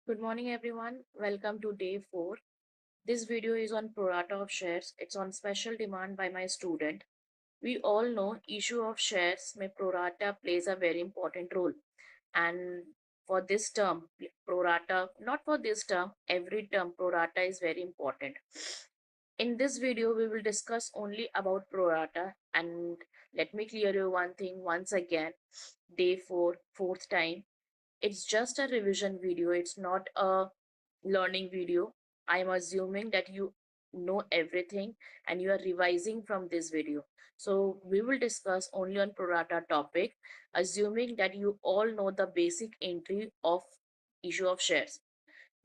Good morning, everyone. Welcome to day 4. This video is on pro rata of shares. It's on special demand by my student. We all know issue of shares में pro rata plays a very important role. And for this term, pro rata, not for this term, every term pro rata is very important. In this video, we will discuss only about pro rata. And let me clear you one thing once again. Day 4, fourth time, it's just a revision video, it's not a learning video. I'm assuming that you know everything and you are revising from this video. So we will discuss only on pro rata topic, assuming that you all know the basic entry of issue of shares.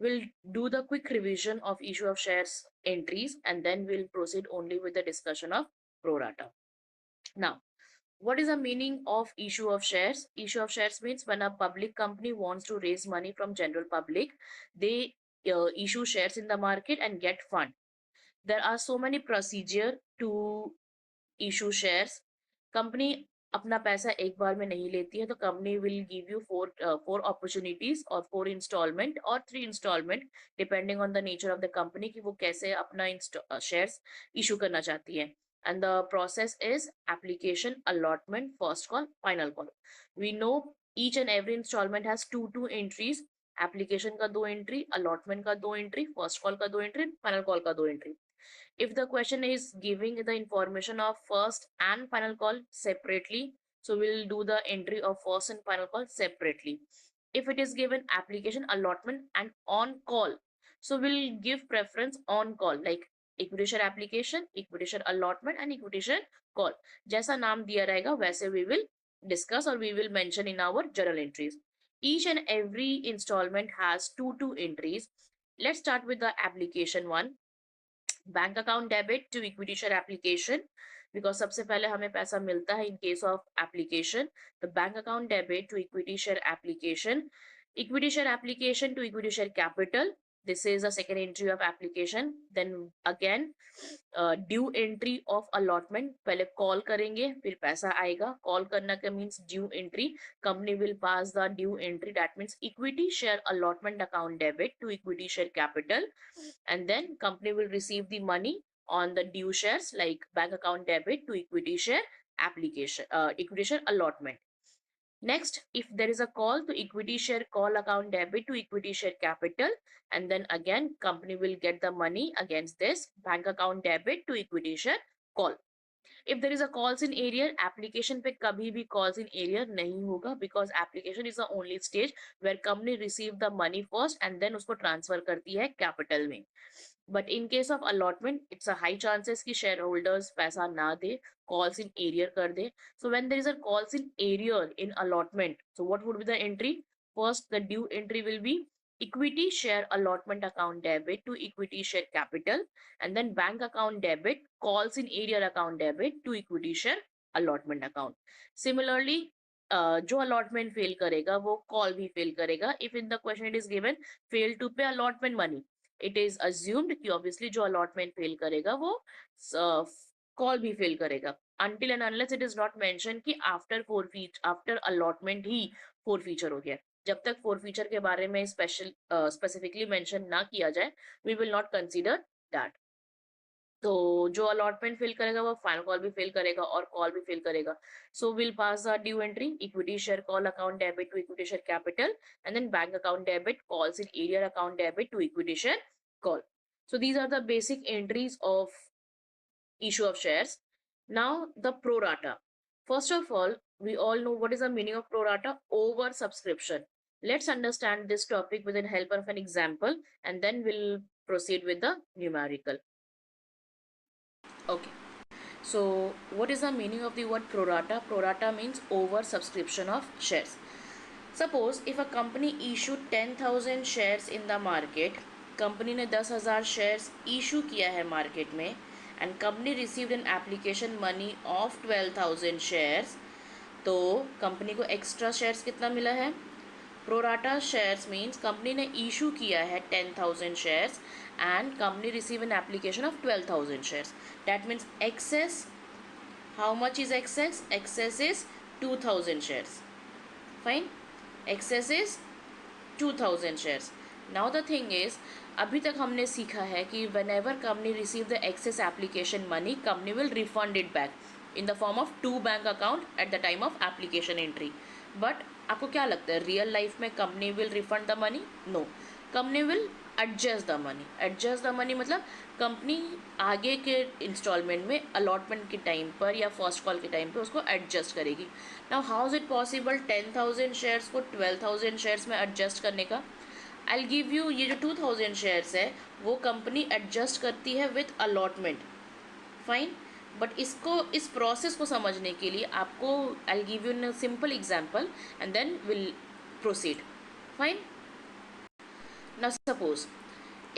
We'll do the quick revision of issue of shares entries and then we'll proceed only with the discussion of pro rata. Now, what is the meaning of issue of shares? Issue of shares means when a public company wants to raise money from general public, they issue shares in the market and get fund. There are so many procedure to issue shares. Company अपना पैसा एक बार में नहीं लेती है, तो company will give you four opportunities और 4 instalment और 3 instalment depending on the nature of the company कि वो कैसे अपना शेयर्स इशू करना चाहती है. And the process is application, allotment, first call, final call. We know each and every installment has two entries. Application का 2 entry, allotment का 2 entry, first call का 2 entry, final call का 2 entry. If the question is giving the information of first and final call separately, so we'll do the entry of first and final call separately. If it is given application, allotment and on call, so we'll give preference on call, like equity share application, equity share allotment and equity share call. जैसा नाम दिया रहेगा वैसे we will discuss or we will mention in our journal entries. Each and every installment has two entries. Let's start with the application one. Bank account debit to equity share application, because सबसे पहले हमें पैसा मिलता है in case of application. The bank account debit to equity share application, equity share application to equity share capital. This is the second entry of application. Then again due entry of allotment. पहले call करेंगे फिर पैसा आएगा. Call करना का means due entry. Company will pass the due entry, that means equity share allotment account debit to equity share capital. And then company will receive the money on the due shares, like bank account debit to equity share application, equity share allotment. Next, if there is a call to equity share call account debit to equity share capital, and then again company will get the money against this bank account debit to equity share call. If there is a calls in area, application पे कभी भी calls in area नहीं होगा, because application is the only stage where company receive the money first and then उसको transfer करती है capital में. But in case of allotment, it's a high chances कि shareholders पैसा ना दे, calls in area कर दे. So when there is a calls in area in allotment, so what would be the entry? First, the due entry will be equity share allotment account debit to equity share capital, and then bank account debit calls in area account debit to equity share allotment account. Similarly, जो allotment fail करेगा वो call भी fail करेगा. If in the question it is given fail to pay allotment money, it is assumed कि obviously जो allotment fail करेगा वो call भी fail करेगा. Until and unless it is not mentioned कि after allotment ही forfeiture हो गया. जब तक forfeiture के बारे में specifically mention ना किया जाए, we will not consider that. तो जो अलॉटमेंट फिल करेगा वो फाइनल कॉल भी फिल करेगा और कॉल भी फिल करेगा. So will pass the due entry equity share call account debit to equity share capital, and then bank account debit calls in arrear account debit to equity share call. So these are the basic entries of issue of shares. Now the pro rata. First of all, we all know what is the meaning of pro rata: over subscription. Let's understand this topic with the help of an example and then we'll proceed with the numerical. Okay. So, what is the meaning of the word pro rata? Pro rata means over subscription of shares. Suppose if a company issued 10,000 shares in the market, company ने 10,000 shares issue किया है market में, and company received an application money of 12,000 shares, तो company को extra shares कितना मिला है? Prorata shares means company ने issue किया है 10,000 shares and company receive an application of 12,000 shares. That means excess. How much is excess? Excess is 2,000 shares. Fine. Excess is 2,000 shares. Now the thing is, अभी तक हमने सीखा है कि whenever company receive the excess application money, company will refund it back in the form of 2 bank account at the time of application entry. But आपको क्या लगता है, रियल लाइफ में company will refund the money? No, company will adjust the money. Adjust the money मतलब company आगे के instalment में allotment के टाइम पर या फर्स्ट कॉल के टाइम पर उसको एडजस्ट करेगी. Now how is it possible 10,000 shares को 12,000 शेयर्स में एडजस्ट करने का? आई गिव यू, ये जो 2,000 शेयर्स है वो कंपनी एडजस्ट करती है विथ अलॉटमेंट. फाइन. बट इसको, इस प्रोसेस को समझने के लिए आपको I give you in simple example and then will proceed. Fine. ना सपोज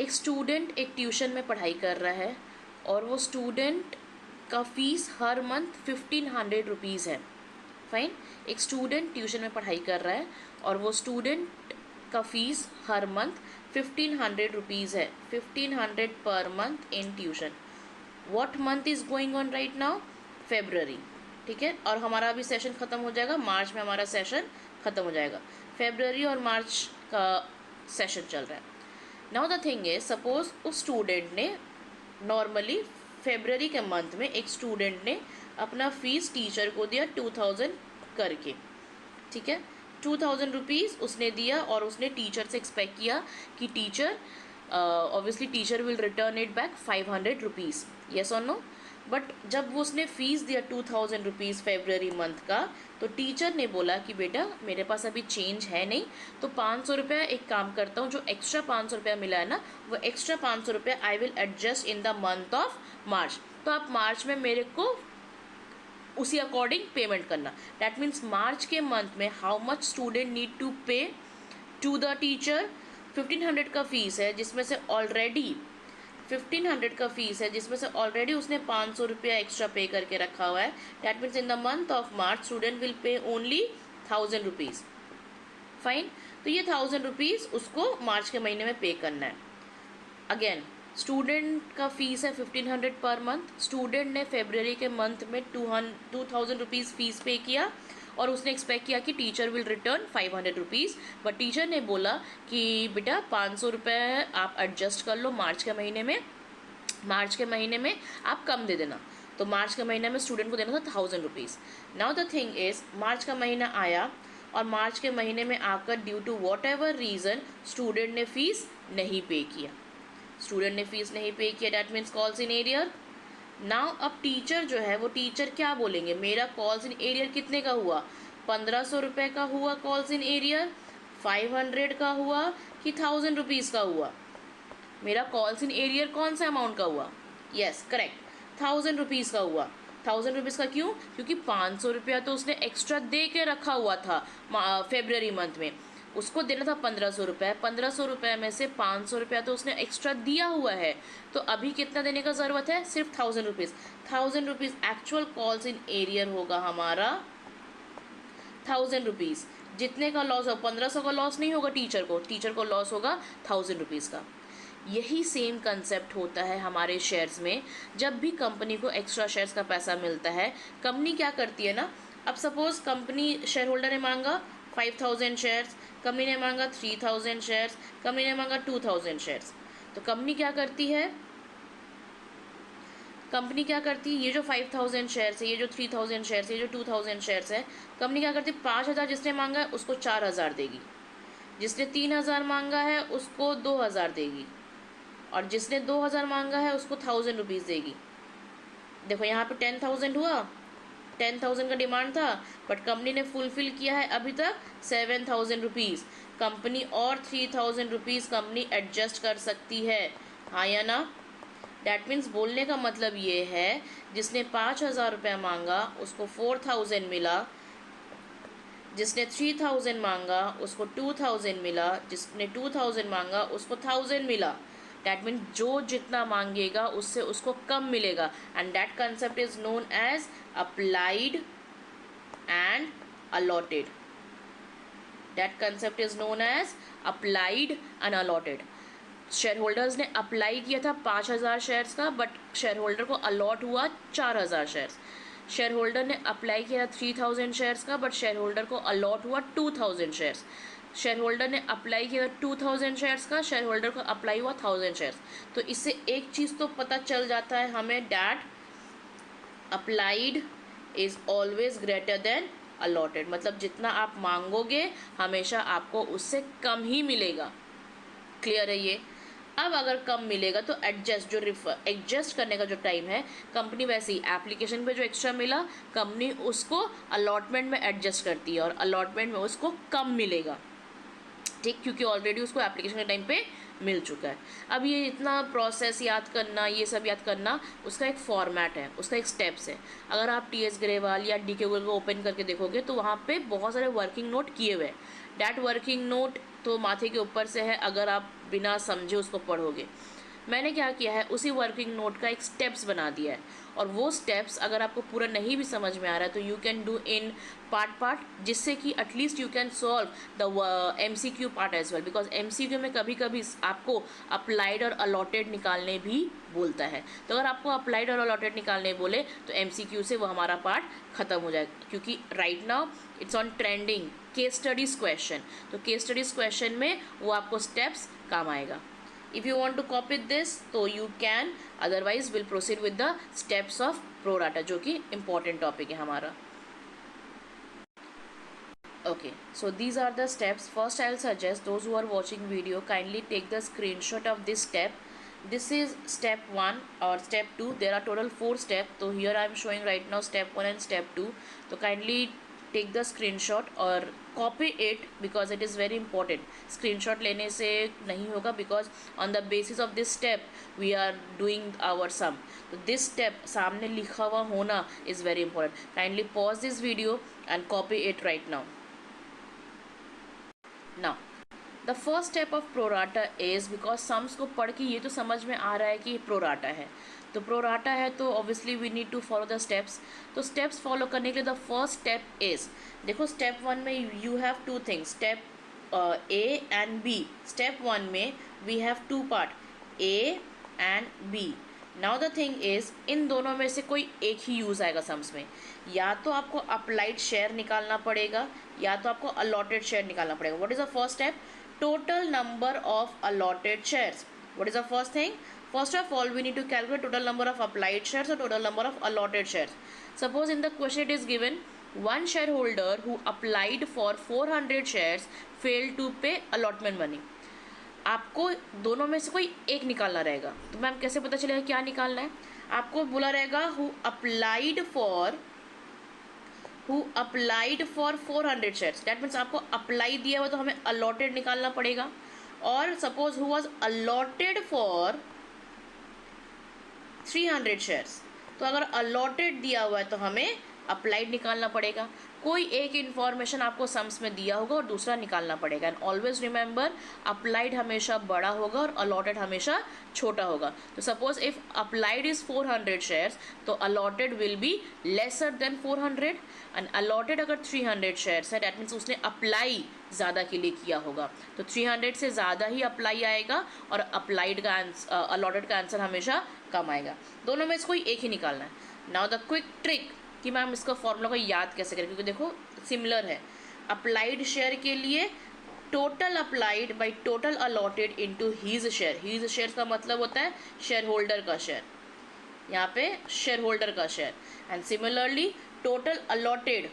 एक स्टूडेंट एक ट्यूशन में पढ़ाई कर रहा है और वो स्टूडेंट का फीस हर मंथ 1,500 रुपीज़ है. फाइन. एक स्टूडेंट ट्यूशन में पढ़ाई कर रहा है और वो स्टूडेंट का फीस हर मंथ 1,500 रुपीज़ है. 1,500 per month in tuition. What month is going on right now? February. ठीक है, और हमारा अभी सेशन ख़त्म हो जाएगा, मार्च में हमारा सेशन ख़त्म हो जाएगा. फेब्रवरी और मार्च का सेशन चल रहा है. Now the thing is, suppose उस स्टूडेंट ने नॉर्मली फेब्रवरी के मंथ में एक स्टूडेंट ने अपना फीस टीचर को दिया 2,000 करके. ठीक है, 2,000 रुपीज़ उसने दिया और उसने टीचर से एक्सपेक्ट किया कि teacher obviously teacher will return it back 500 rupees. Yes और नो? बट जब वो उसने फ़ीस दिया 2,000 रुपीज़ फेब्रवरी मंथ का, तो टीचर ने बोला कि बेटा मेरे पास अभी चेंज है नहीं, तो 500 रुपया एक काम करता हूँ, जो एक्स्ट्रा 500 रुपया मिला है ना, वो एक्स्ट्रा 500 रुपया I will adjust in the month of March. तो आप मार्च में मेरे को उसी अकॉर्डिंग पेमेंट करना. डैट मीन्स मार्च के मंथ में how much student need to pay to the teacher. 1,500 का फीस है जिसमें से ऑलरेडी 1,500 का फीस है जिसमें से ऑलरेडी उसने 500 रुपया एक्स्ट्रा पे करके रखा हुआ है. That means in the month of March student will pay only 1,000 rupees. Fine. तो ये 1,000 रुपीज़ उसको मार्च के महीने में पे करना है. अगेन स्टूडेंट का फीस है 1,500 पर मंथ. स्टूडेंट ने फेब्रवरी के मंथ में 2,000 रुपीज़ फीस पे किया और उसने एक्सपेक्ट किया कि teacher will return 500 rupees. But teacher ने बोला कि बेटा 500 रुपये आप एडजस्ट कर लो मार्च के महीने में, मार्च के महीने में आप कम दे देना. तो मार्च के महीने में स्टूडेंट को देना था 1,000 rupees. Now the thing is, March का महीना आया और मार्च के महीने में आकर due to whatever reason student ने फ़ीस नहीं पे किया. स्टूडेंट ने फीस नहीं पे किया, that means calls in arrear. Now अब टीचर जो है वो टीचर क्या बोलेंगे, मेरा कॉल्स इन एरियर कितने का हुआ? 1,500 रुपये का हुआ कॉल्स इन एरियर, 500 का हुआ कि 1,000 रुपीज़ का हुआ? मेरा कॉल्स इन एरियर कौन सा अमाउंट का हुआ? यस करेक्ट, 1,000 रुपीज़ का हुआ. 1,000 रुपीज़ का क्यों? क्योंकि 500 रुपया तो उसने एक्स्ट्रा दे के रखा हुआ था फेब्रवरी मंथ में. उसको देना था 1,500 रुपये. 1,500 रुपये में से 500 रुपया तो उसने एक्स्ट्रा दिया हुआ है. तो अभी कितना देने का ज़रूरत है? सिर्फ 1,000 rupees. 1,000 rupees actual calls in arrear होगा हमारा 1,000 रुपीज़. जितने का लॉस हो, 1,500 का लॉस नहीं होगा टीचर को, टीचर को लॉस होगा 1,000 रुपीज़ का. यही सेम कंसेप्ट होता है हमारे शेयर्स में. जब भी कंपनी को एक्स्ट्रा शेयर्स का पैसा मिलता है, कंपनी क्या करती है ना, अब सपोज कंपनी शेयर होल्डर ने मांगा 5,000 शेयर्स, कंपनी ने मांगा 3,000 शेयर्स, कंपनी ने मांगा 2,000 शेयर्स. तो कंपनी क्या करती है, कंपनी क्या करती है, ये जो 5,000 शेयर्स है, ये जो 3,000 शेयर्स है, ये जो 2,000 शेयर्स है, कंपनी क्या करती है, 5,000 जिसने मांगा है उसको 4,000 देगी, जिसने 3,000 मांगा है उसको 2,000 देगी, और जिसने 2,000 मांगा है उसको 1,000 रुपीज़ देगी. देखो यहाँ पे 10,000 हुआ, 10,000 का डिमांड था, बट कंपनी ने फुलफिल किया है अभी तक 7,000 रुपीज़. कंपनी और 3,000 रुपीज़ कंपनी एडजस्ट कर सकती है, हाँ या ना? डैट मीन्स बोलने का मतलब ये है, जिसने 5,000 रुपया मांगा उसको 4,000 मिला, जिसने 3,000 मांगा उसको 2,000 मिला, जिसने 2,000 मांगा उसको 1,000 मिला. डैट मीन जो जितना मांगेगा उससे उसको कम मिलेगा. And that concept is known as applied and allotted. That concept is known as applied and allotted. Share holders ने अप्लाई किया था 5,000 शेयर्स का, बट शेयर होल्डर को अलॉट हुआ 4,000 शेयर्स. शेयर होल्डर ने अप्लाई किया 3,000 शेयर्स का, बट शेयर होल्डर को अलॉट हुआ 2,000 शेयर्स. शेयर होल्डर ने अप्लाई किया 2000 शेयर्स का, शेयर होल्डर को अप्लाई हुआ 1000 शेयर्स। तो इससे एक चीज़ तो पता चल जाता है हमें, that applied is always greater than allotted, मतलब जितना आप मांगोगे हमेशा आपको उससे कम ही मिलेगा। क्लियर है ये? अब अगर कम मिलेगा तो एडजस्ट करने का जो टाइम है, कंपनी वैसे ही एप्लीकेशन पे जो एक्स्ट्रा मिला कंपनी उसको अलॉटमेंट में एडजस्ट करती है और अलॉटमेंट में उसको कम मिलेगा, ठीक, क्योंकि ऑलरेडी उसको एप्लीकेशन के टाइम पे मिल चुका है। अब ये इतना प्रोसेस याद करना, ये सब याद करना, उसका एक फॉर्मेट है, उसका एक स्टेप्स है। अगर आप टीएस ग्रेवाल या डीके गूगल को ओपन करके देखोगे तो वहाँ पे बहुत सारे वर्किंग नोट किए हुए हैं। डैट वर्किंग नोट तो माथे के ऊपर से है, अगर आप बिना समझे उसको पढ़ोगे। मैंने क्या किया है, उसी वर्किंग नोट का एक स्टेप्स बना दिया है, और वो स्टेप्स अगर आपको पूरा नहीं भी समझ में आ रहा है तो you can do in part, जिससे कि at least you can solve the MCQ part as well, because MCQ में कभी कभी आपको अप्लाइड और अलॉटेड निकालने भी बोलता है। तो अगर आपको अप्लाइड और अलॉटेड निकालने बोले तो एमसीक्यू से वो हमारा पार्ट खत्म हो जाएगा, क्योंकि right now it's on trending case studies question. तो केस स्टडीज क्वेश्चन में वो आपको स्टेप्स काम आएगा। If you want to copy this तो you can, otherwise we'll proceed with the steps of pro rata, जो कि important topic है हमारा। Okay, so these are the steps. First I'll suggest those who are watching video kindly take the screenshot of this step. This is step 1 or step 2. There are total 4 steps. So here I am showing right now step 1 and step 2. So kindly take the screenshot और copy it because it is very important. Screenshot लेने से नहीं होगा because on the basis of this step we are doing our sum. So this step सामने लिखा हुआ होना is very important. Kindly pause this video and copy it right now. Now the first step of prorata is, because sums को पढ़ के ये तो समझ में आ रहा है कि prorata है, तो प्रोराटा है तो obviously we need to follow the steps. तो स्टेप्स फॉलो करने के लिए द फर्स्ट स्टेप इज, देखो स्टेप 1 में you have 2 things, step A and B. Step 1 में we have 2 part, A and B. Now the thing is, इन दोनों में से कोई एक ही यूज़ आएगा सम्स में, या तो आपको अप्लाइड शेयर निकालना पड़ेगा या तो आपको अलॉटेड शेयर निकालना पड़ेगा। What is the first step? Total number of allotted shares. What is the first thing? First of all, we need to calculate total number of applied shares or total number of allotted shares. Suppose in the question it is given one shareholder who applied for 400 shares failed to pay allotment money. आपको दोनों में से कोई एक निकालना रहेगा। तो ma'am कैसे पता चलेगा क्या निकालना है? आपको बोला रहेगा who applied for 400 shares. That means आपको अप्लाई दिया हुआ तो हमें allotted निकालना पड़ेगा। और suppose who was allotted for 300 shares, तो अगर अलॉटेड दिया हुआ है तो हमें अप्लाइड निकालना पड़ेगा। कोई एक इन्फॉर्मेशन आपको सम्स में दिया होगा और दूसरा निकालना पड़ेगा। एंड ऑलवेज रिमेंबर, अप्लाइड हमेशा बड़ा होगा और अलॉटेड हमेशा छोटा होगा। तो suppose if applied is 400 shares तो allotted will be lesser than 400, and allotted अगर 300 शेयर्स है दैट मीन्स उसने अप्लाई ज़्यादा के लिए किया होगा, तो 300 से ज़्यादा ही अप्लाई आएगा और अप्लाइड का आंसर, अलॉटेड का आंसर हमेशा कम आएगा। दोनों में से कोई एक ही निकालना है। नाउ द क्विक ट्रिक कि मैम इसका फॉर्मूला को याद कैसे करें, क्योंकि देखो सिमिलर है। अप्लाइड शेयर के लिए total applied by total allotted into his share. His share का मतलब होता है शेयर होल्डर का शेयर, यहाँ पे शेयर होल्डर का share. And similarly total allotted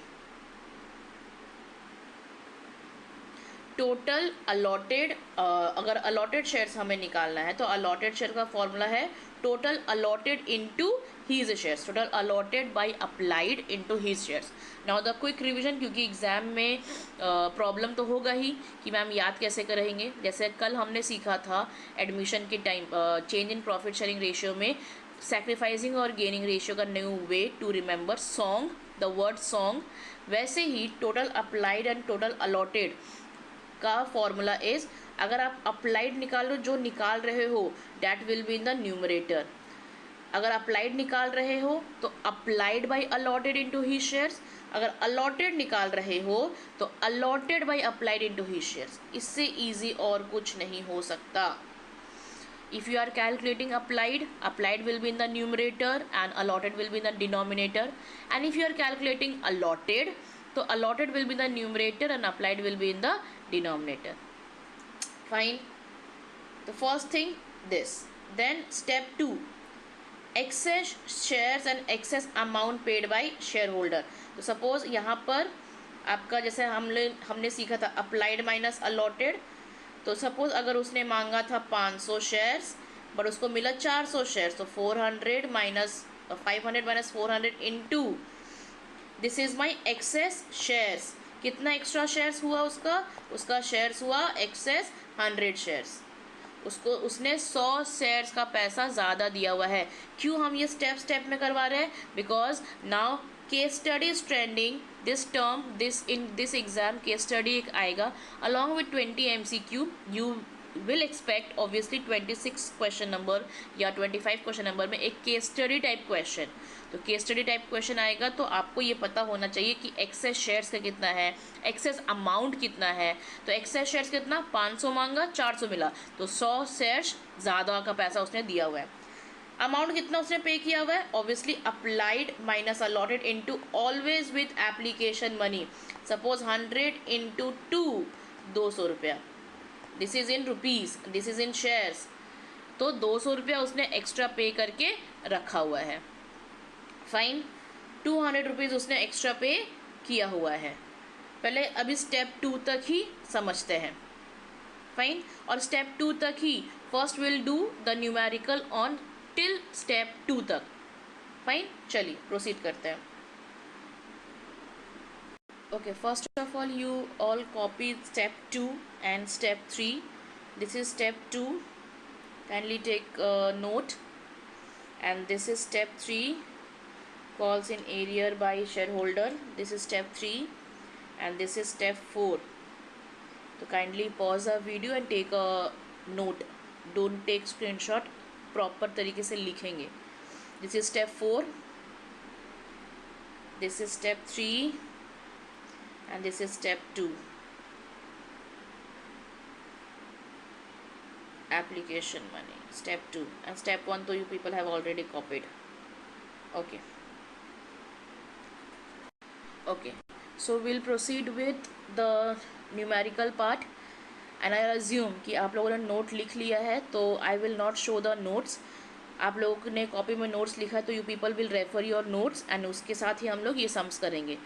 अगर अलॉटेड शेयर्स हमें निकालना है तो अलॉटेड शेयर का फॉर्मूला है total allotted into his shares, total allotted by applied into his shares. Now the quick revision, क्योंकि एग्जाम में प्रॉब्लम तो होगा ही कि मैम याद कैसे करेंगे। जैसे कल हमने सीखा था एडमिशन के time change in profit sharing ratio में सैक्रिफाइसिंग और गेनिंग रेशियो का new way to remember song, the word song. वैसे ही total applied and total allotted का फॉर्मूला इज, अगर आप अप्लाइड निकालो जो निकाल रहे हो that will be in the numerator. अगर अप्लाइड निकाल रहे हो तो applied by allotted into his shares, अगर अलॉटेड निकाल रहे हो तो allotted by applied into his shares. इससे इजी और कुछ नहीं हो सकता। If you are calculating applied, applied will be in the numerator and allotted will be in the denominator. And if you are calculating allotted, तो allotted will be the numerator and applied will be in the denominator. Fine. The first thing this. Then step 2, excess shares and excess amount paid by shareholder. तो suppose यहाँ पर आपका जैसे हमने सीखा था applied minus allotted. तो suppose अगर उसने मांगा था 500 शेयर्स बट उसको मिला 400 शेयर्स, तो 400 minus 500 minus 400 into this is my excess shares. कितना एक्स्ट्रा शेयर्स हुआ उसका शेयर्स हुआ एक्सेस 100 शेयर्स. उसने 100 शेयर्स का पैसा ज़्यादा दिया हुआ है. क्यों हम ये स्टेप में करवा रहे हैं? Because now case study is trending. This term in this exam case study एक आएगा along with 20 MCQ. You will expect obviously 26 question number या 25 क्वेश्चन नंबर में एक केस स्टडी टाइप क्वेश्चन. तो केस स्टडी टाइप क्वेश्चन आएगा तो आपको ये पता होना चाहिए कि एक्सेस शेयर्स का कितना है, एक्सेस अमाउंट कितना है. तो एक्सेस शेयर्स कितना, 500 मांगा 400 मिला, तो 100 शेयर्स ज़्यादा का पैसा उसने दिया हुआ है. अमाउंट कितना उसने पे किया हुआ है, obviously applied minus allotted into always with application money. Suppose 100 into 2 200 रुपया. This is in rupees, this is in shares. तो 200 रुपया उसने एक्स्ट्रा पे करके रखा हुआ है. फाइन. 200 रुपीज़ उसने एक्स्ट्रा पे किया हुआ है. पहले अभी स्टेप 2 तक ही समझते हैं. फाइन. और स्टेप 2 तक ही first will do the numerical on till step 2 तक. फाइन. चलिए प्रोसीड करते हैं. Okay, first of all you all copy step 2 and step 3. This is step 2, kindly take note. And this is step 3, calls in arrear by shareholder. This is step 3 and this is step 4. So kindly pause the video and take a note. Don't take screenshot, proper तरीके से लिखेंगे. This is step 4, this is step 3 and this is step 2, application money. Step 2 and step 1 तो you people have already copied. Okay, so we'll proceed with the numerical part and I assume कि आप लोगों ने note लिख लिया है, तो I will not show the notes. आप लोगों ने कॉपी में नोट्स लिखा है तो you people will refer your notes and उसके साथ ही हम लोग ये सम्स करेंगे.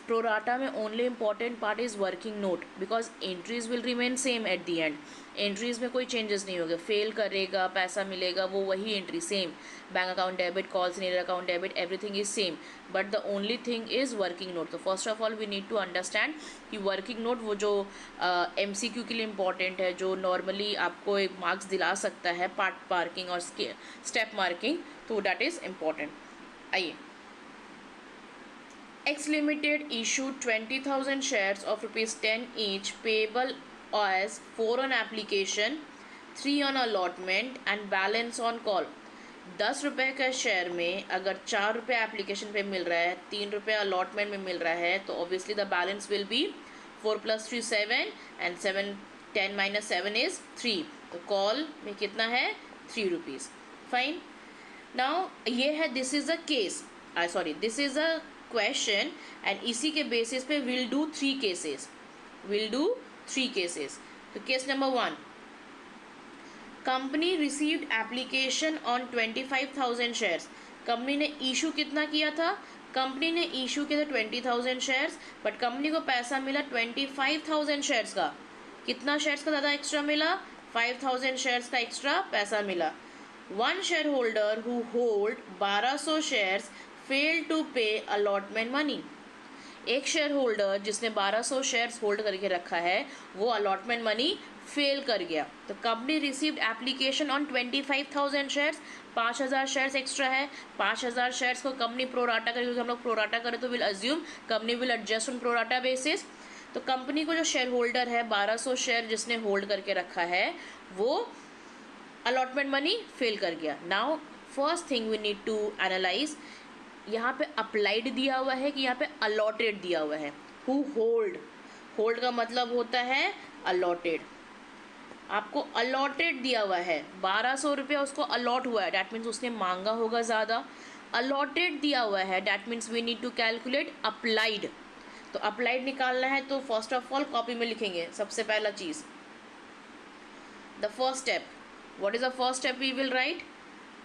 प्रोराटा में only important part is working note because entries will remain same at the and. Entries में कोई चेंजेस नहीं होगा. फेल करेगा पैसा मिलेगा वो वही entry same. Bank account debit, calls in account debit, everything is same, but the only thing is working note. तो first of all we need to understand कि वर्किंग नोट वो जो MCQ के लिए इम्पॉर्टेंट है, जो नॉर्मली आपको एक मार्क्स दिला सकता है पार्ट मार्किंग और स्टेप मार्किंग, तो दैट इज़ इम्पॉर्टेंट. आइए. X Limited issued 20,000 shares of ₹10 each payable as 4 on application, 3 on allotment and balance on call. 10 रुपये का शेयर में अगर 4 रुपये एप्लीकेशन पे मिल रहा है, 3 रुपये अलॉटमेंट में मिल रहा है, तो obviously the balance will be 4 + 3 7 and 10 - 7 is 3. तो कॉल में कितना है 3 रुपीज़. फाइन. नाउ ये है this is a case, this is a question and इसी के बेसिस पे विल डू 3 केसेस. तो case number 1, company received application on 25,000 shares. Company ने इशू कितना किया था, कंपनी ने इशू किया था 20,000 शेयर्स, बट कंपनी को पैसा मिला 25,000 शेयर्स का. कितना शेयर्स का ज़्यादा एक्स्ट्रा मिला, 5,000 शेयर्स का एक्स्ट्रा पैसा मिला. One share holder who hold 1200 shares fail to pay allotment money. एक शेयर होल्डर जिसने 1200 शेयर्स होल्ड करके रखा है वो अलॉटमेंट मनी फेल कर गया. तो company received application on 25,000 shares. 5,000 shares extra है. 5,000 शेयर्स को कंपनी प्रोराटा करेगी, क्योंकि हम लोग प्रोराटा करें तो will assume company will adjust on pro rata basis. तो कंपनी को जो शेयर होल्डर है 1200 शेयर जिसने होल्ड करके रखा है वो अलॉटमेंट मनी फेल कर गया. Now first thing we need to analyse, यहाँ पे अप्लाइड दिया हुआ है कि यहाँ पे अलॉटेड दिया हुआ है. हु होल्ड का मतलब होता है अलॉटेड. आपको अलॉटेड दिया हुआ है, 1200 रुपया उसको अलॉट हुआ है, डैट मीन्स उसने मांगा होगा ज़्यादा. अलॉटेड दिया हुआ है, that means we need to calculate applied. तो अप्लाइड निकालना है तो फर्स्ट ऑफ ऑल कॉपी में लिखेंगे सबसे पहला चीज़, the first step. What is the first step we will write?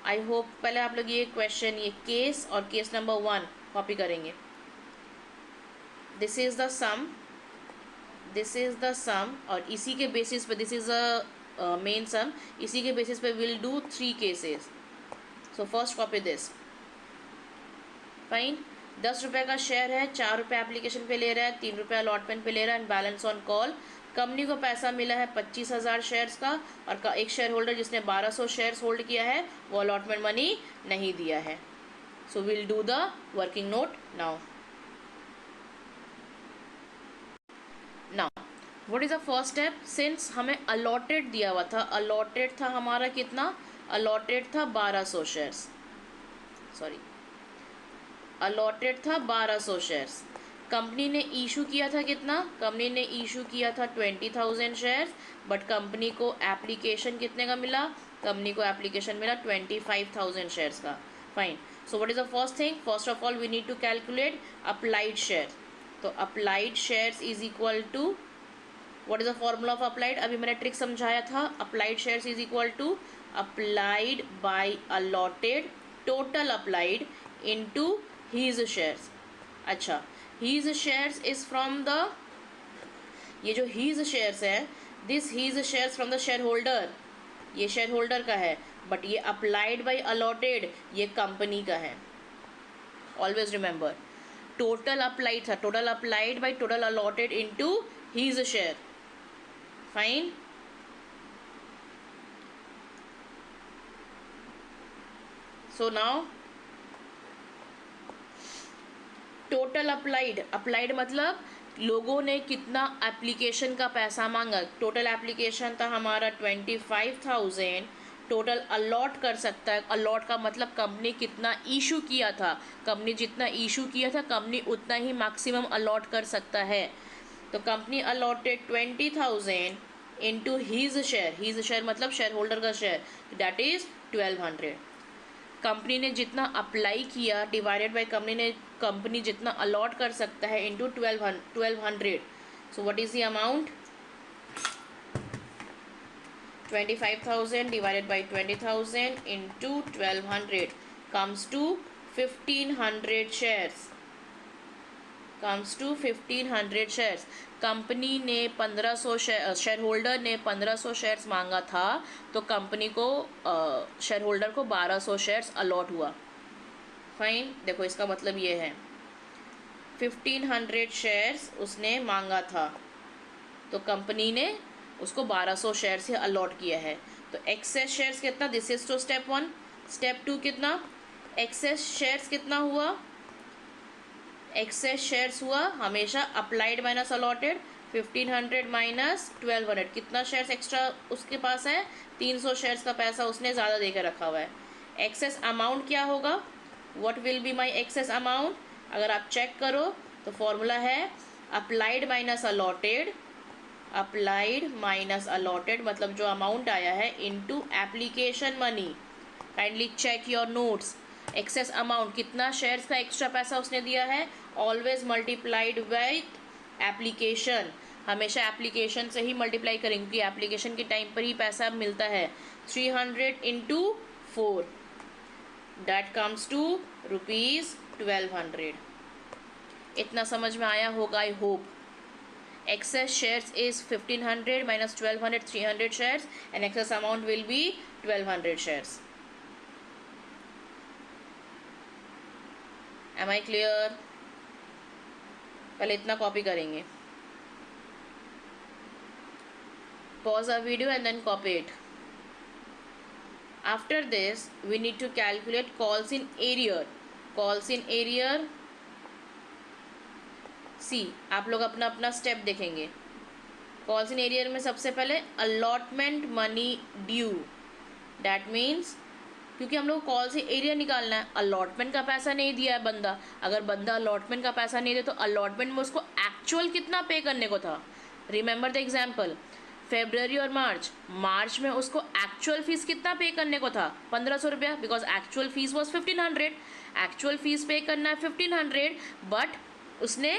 I hope पहले आप लोग ये क्वेश्चन, ये केस और केस नंबर 1 कॉपी करेंगे. This is the sum, this is the sum, और इसी के बेसिस पे, this is a main sum, इसी के बेसिस पे will do 3 cases. So first copy this. Fine. 10 रुपये का शेयर है, 4 रुपये एप्लीकेशन पे ले रहा है, 3 रुपये अलॉटमेंट पे ले रहा है, and balance on call. Company को पैसा मिला है 25,000 शेयर्स का, और एक शेयर होल्डर जिसने 1200 शेयर्स होल्ड किया है वो अलॉटमेंट मनी नहीं दिया है. So will do the working note now. Now what is the first step? Since हमें अलॉटेड दिया हुआ था, अलॉटेड था हमारा कितना? अलॉटेड था 1200 शेयर्स, सॉरी, अलॉटेड था 1200 शेयर्स. कंपनी ने इशू किया था कितना? कंपनी ने इशू किया था 20,000 शेयर्स, बट कंपनी को एप्लीकेशन कितने का मिला? कंपनी को एप्लीकेशन मिला 25,000 शेयर्स का. Fine. So what is the first thing? First of all we need to calculate applied share. तो applied shares is equal to, what is the formula of applied? अभी मैंने trick समझाया था. Applied shares is equal to applied by allotted total applied into his shares. अच्छा, his shares is from the, ये जो his shares है, this his shares from the shareholder, ये share holder का है, बट ये अप्लाइड बाय अलॉटेड ये company का है. ऑलवेज रिमेंबर, टोटल अप्लाइड था, total applied by total allotted into his share. Fine. So now total applied, applied मतलब लोगों ने कितना एप्लीकेशन का पैसा मांगा. टोटल एप्लीकेशन था हमारा 25,000. टोटल अलॉट कर सकता है, अलॉट का मतलब कंपनी कितना इशू किया था, कंपनी जितना इशू किया था कंपनी उतना ही मैक्सिमम अलॉट कर सकता है. तो company allotted 20,000 into his share, his share मतलब शेयर होल्डर का शेयर, दैट इज 1200. कंपनी ने जितना अप्लाई किया डिवाइडेड बाय कंपनी जितना अलॉट कर सकता है into 1200. So what is the amount? 25,000 divided by 20,000 into 1200 comes to 1500 shares, comes to 1500 shares. Company ने 1500 शेयर होल्डर ने 1500 शेयर्स मांगा था, तो कंपनी को शेयर होल्डर को 1200 शेयर्स अलॉट हुआ. फाइन. देखो इसका मतलब ये है 1500 शेयर्स उसने मांगा था, तो कंपनी ने उसको 1200 शेयर से अलॉट किया है. तो एक्सेस शेयर्स कितना? This is to step 1. Step 2 कितना? एक्सेस शेयर्स कितना हुआ? एक्सेस शेयर्स हुआ हमेशा अप्लाइड माइनस अलॉटेड. 1500 माइनस 1200, कितना शेयर्स एक्स्ट्रा उसके पास है? 300 शेयर्स का पैसा उसने ज़्यादा देकर रखा हुआ है. एक्सेस अमाउंट क्या होगा? What will be my excess amount? अगर आप चेक करो तो फॉर्मूला है applied minus allotted, applied minus allotted मतलब जो अमाउंट आया है into application money. Kindly check your notes. Excess amount कितना शेयर्स का एक्स्ट्रा पैसा उसने दिया है, ऑलवेज मल्टीप्लाइड विथ एप्लीकेशन. हमेशा एप्लीकेशन से ही मल्टीप्लाई करेंगे क्योंकि एप्लीकेशन के टाइम पर ही पैसा मिलता है. 300 इंटू 4 दैट कम्स टू ₹1200. इतना समझ में आया होगा I hope. excess shares is 1500 minus 1200, 300 shares, and excess amount will be 1200 shares. Am I clear? पहले इतना कॉपी करेंगे. Pause our video and then copy it. After this, we need to calculate calls in arrear. Calls in arrear. सी आप लोग अपना अपना step देखेंगे. Calls in arrear में सबसे पहले allotment money due. That means क्योंकि हम लोग कॉल से एरिया निकालना है, अलॉटमेंट का पैसा नहीं दिया है बंदा. अगर बंदा अलॉटमेंट का पैसा नहीं दे तो अलॉटमेंट में उसको एक्चुअल कितना पे करने को था. रिमेंबर द एग्जाम्पल, फेब्रवरी और मार्च में उसको एक्चुअल फीस कितना पे करने को था? 1500 रुपया, because actual fees was 1500. Actual fees पे करना है 1500, बट उसने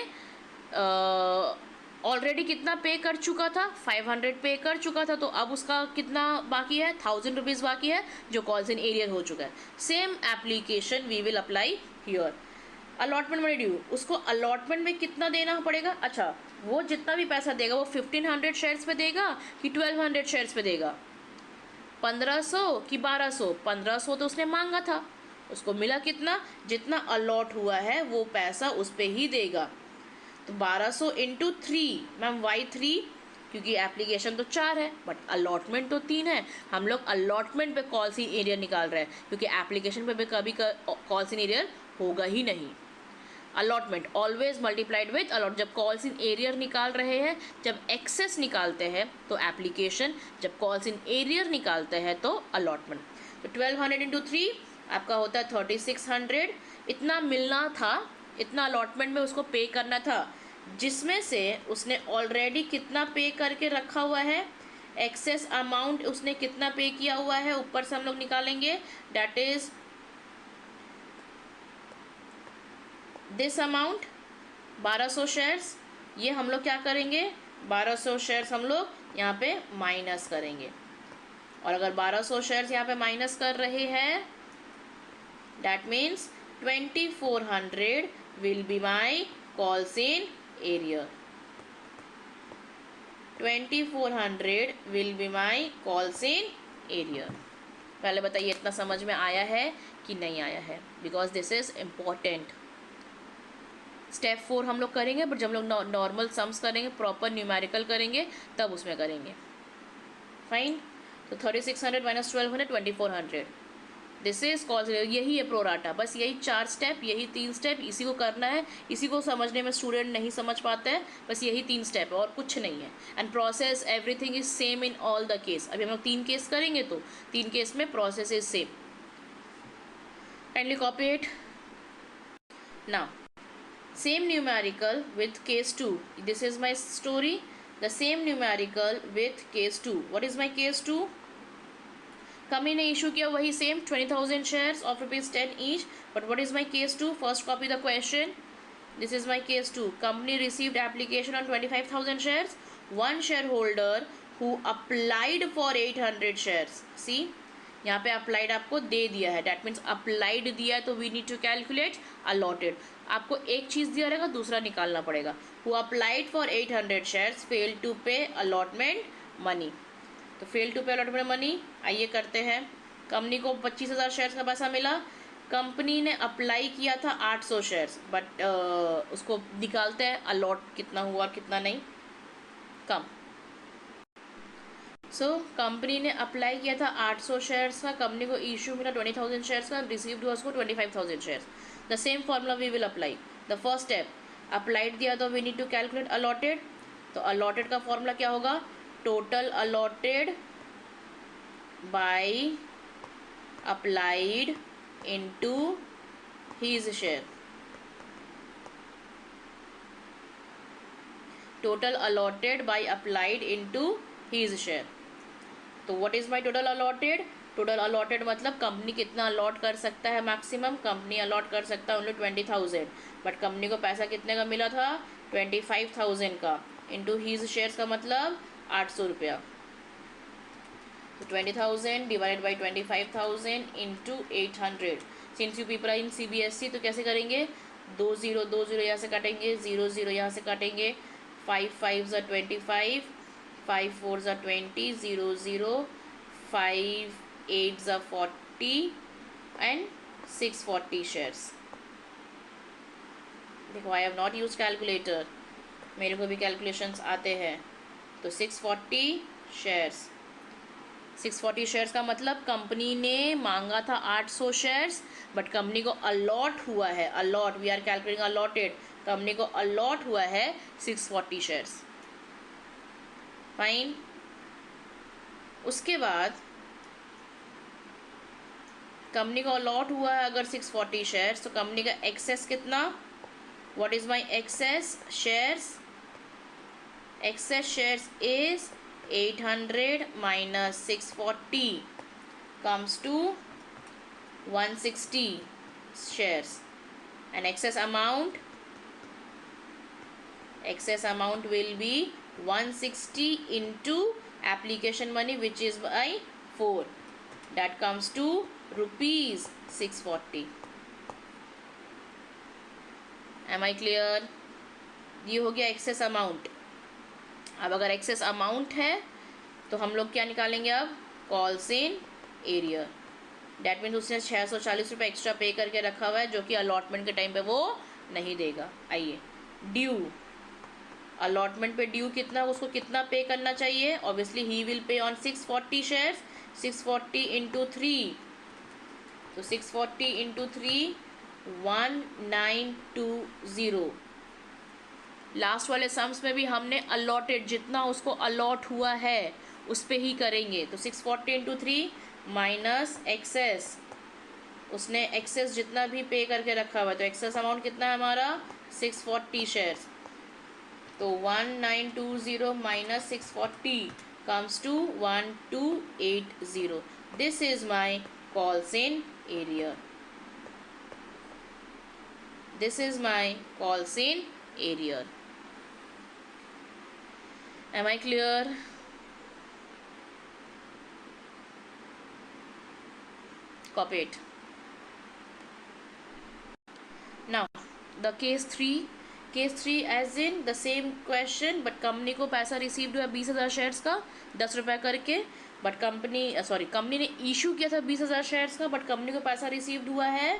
ऑलरेडी कितना पे कर चुका था, 500 पे कर चुका था, तो अब उसका कितना बाकी है, 1000 रुपीज़ बाकी है, जो कॉल्स इन एरियर हो चुका है. Same application we will apply here. Allotment money due, उसको अलॉटमेंट में कितना देना पड़ेगा. अच्छा, वो जितना भी पैसा देगा वो 1500 शेयर्स पे देगा कि 1200 शेयर्स पे देगा, 1500 कि 1200. 1500 तो उसने मांगा था, उसको मिला कितना, जितना अलॉट हुआ है वो पैसा उस पर ही देगा. तो 1200 इंटू 3, मैम वाई 3, क्योंकि एप्लीकेशन तो 4 है बट अलॉटमेंट तो 3 है. हम लोग अलॉटमेंट पे कॉल्स इन एरियर निकाल रहे हैं, क्योंकि एप्लीकेशन पे भी कभी कॉल्स इन एरियर होगा ही नहीं. Allotment always multiplied with allot. जब कॉल्स इन एरियर निकाल रहे हैं, जब एक्सेस निकालते हैं तो एप्लीकेशन, जब कॉल्स इन एरियर निकालते हैं तो अलॉटमेंट. तो 1200 इंटू 3 आपका होता है 3600. इतना मिलना था, इतना अलॉटमेंट में उसको पे करना था, जिसमें से उसने ऑलरेडी कितना पे करके रखा हुआ है, एक्सेस अमाउंट उसने कितना पे किया हुआ है ऊपर से हम लोग निकालेंगे. That is this amount 1200 shares. ये हम लोग क्या करेंगे, 1200 शेयर्स हम लोग यहाँ पे माइनस करेंगे. और अगर 1200 शेयर्स यहाँ पे माइनस कर रहे हैं, that means 2400 will be my calls in arrear. 2400 will be my calls in arrear. पहले बताइए इतना समझ में आया है कि नहीं आया है, because this is important. Step 4 हम लोग करेंगे, बट जब हम लोग नॉर्मल सम्स करेंगे, प्रॉपर न्यूमेरिकल करेंगे, तब उसमें करेंगे. फाइन. तो 3600 माइनस 1200 2400. दिस इज कॉल्स, यही है प्रोराटा. बस यही 4 स्टेप, यही 3 स्टेप, इसी को करना है. इसी को समझने में स्टूडेंट नहीं समझ पाते हैं. बस यही 3 स्टेप है और कुछ नहीं है. And process everything is same in all the case. अभी हम लोग 3 केस करेंगे तो 3 केस में process is same. Kindly copy it. Now same numerical with case 2. This is my story. The same numerical with case 2. What is my case 2? Company ने issue किया वही same 20,000 shares of ₹10 each. But what is my case 2? First copy the question. This is my case 2. Company received application on 25,000 shares. One shareholder who applied for 800 shares. See, यहाँ पे applied आपको दे दिया है. That means applied दिया है तो we need to calculate allotted. आपको एक चीज़ दिया रहेगा, दूसरा निकालना पड़ेगा. Who applied for 800 shares fail to pay allotment money. तो fail to pay allotment money, आइए करते हैं. कंपनी को 25,000 शेयर्स का पैसा मिला. कंपनी ने अप्लाई किया था 800 शेयर्स, बट उसको निकालते हैं अलॉट कितना हुआ और कितना नहीं. कम. सो कंपनी ने अप्लाई किया था 800 शेयर्स का, कंपनी को इशू मिला 20,000 शेयर्स का, रिसीव्ड हुआ उसको 25,000 shares. The same formula we will apply. The first step, applied दिया तो we need to calculate allotted. तो अलॉटेड का फॉर्मूला क्या होगा, total allotted by applied into his share. Total allotted by applied into his share. तो what is my total allotted. Total allotted मतलब company कितना allot कर सकता है मैक्सिमम. कंपनी अलॉट कर सकता है ओनली 20,000, बट कंपनी को पैसा कितने का मिला था, 25,000 का. इनटू हीज शेयर्स का मतलब 800 रुपया. तो 20,000 divided by 25,000 into 800. Since you people are in CBSE तो कैसे करेंगे, 2 0 यहाँ से काटेंगे, 0 0 यहाँ से काटेंगे, 5 5 25, 5 4 20, 0 0, 5 8 40 एंड 640 शेयर्स. देखो I have not use calculator, मेरे को भी कैलकुलेशंस आते हैं. तो 640 शेयर्स. 640 शेयर्स का मतलब कंपनी ने मांगा था 800 शेयर्स, बट कंपनी को अलॉट हुआ है, allot we are calculating allotted, company को अलॉट हुआ है 640 शेयर्स. फाइन. उसके बाद कंपनी को अलॉट हुआ है अगर 640 शेयर्स, तो कंपनी का एक्सेस कितना, what is my excess shares. Excess shares is 800 minus 640 comes to 160 shares. And excess amount excess amount will be 160 into application money, which is by 4. That comes to rupees 640. Am I clear? ये हो गया excess amount. अब अगर excess amount है तो हम लोग क्या निकालेंगे अब? Calls in arrear. That means उसने 640 रुपये एक्स्ट्रा पे करके रखा हुआ है जो कि अलॉटमेंट के टाइम पे वो नहीं देगा. आइए, ड्यू. अलॉटमेंट पे ड्यू कितना, उसको कितना पे करना चाहिए? Obviously he will pay on 640 shares. 640 into 3, तो 640 इंटू 3 1920. लास्ट वाले सम्स में भी हमने अलॉटेड, जितना उसको अलॉट हुआ है उस पे ही करेंगे. तो 640 इंटू 3 माइनस एक्सेस, उसने एक्सेस जितना भी पे करके रखा हुआ है. तो एक्सेस अमाउंट कितना है हमारा? 640 शेयर्स. तो 1920 minus 640 comes to 1280. This is my calls in area. This is my calls in area. Am I clear? Copy it. Now the case 3. Case 3 as in the same question, but company को पैसा received हुआ 20,000 shares का 10 रुपये करके. But company ने issue किया था 20,000 shares का, बट कंपनी को पैसा रिसीव्ड हुआ है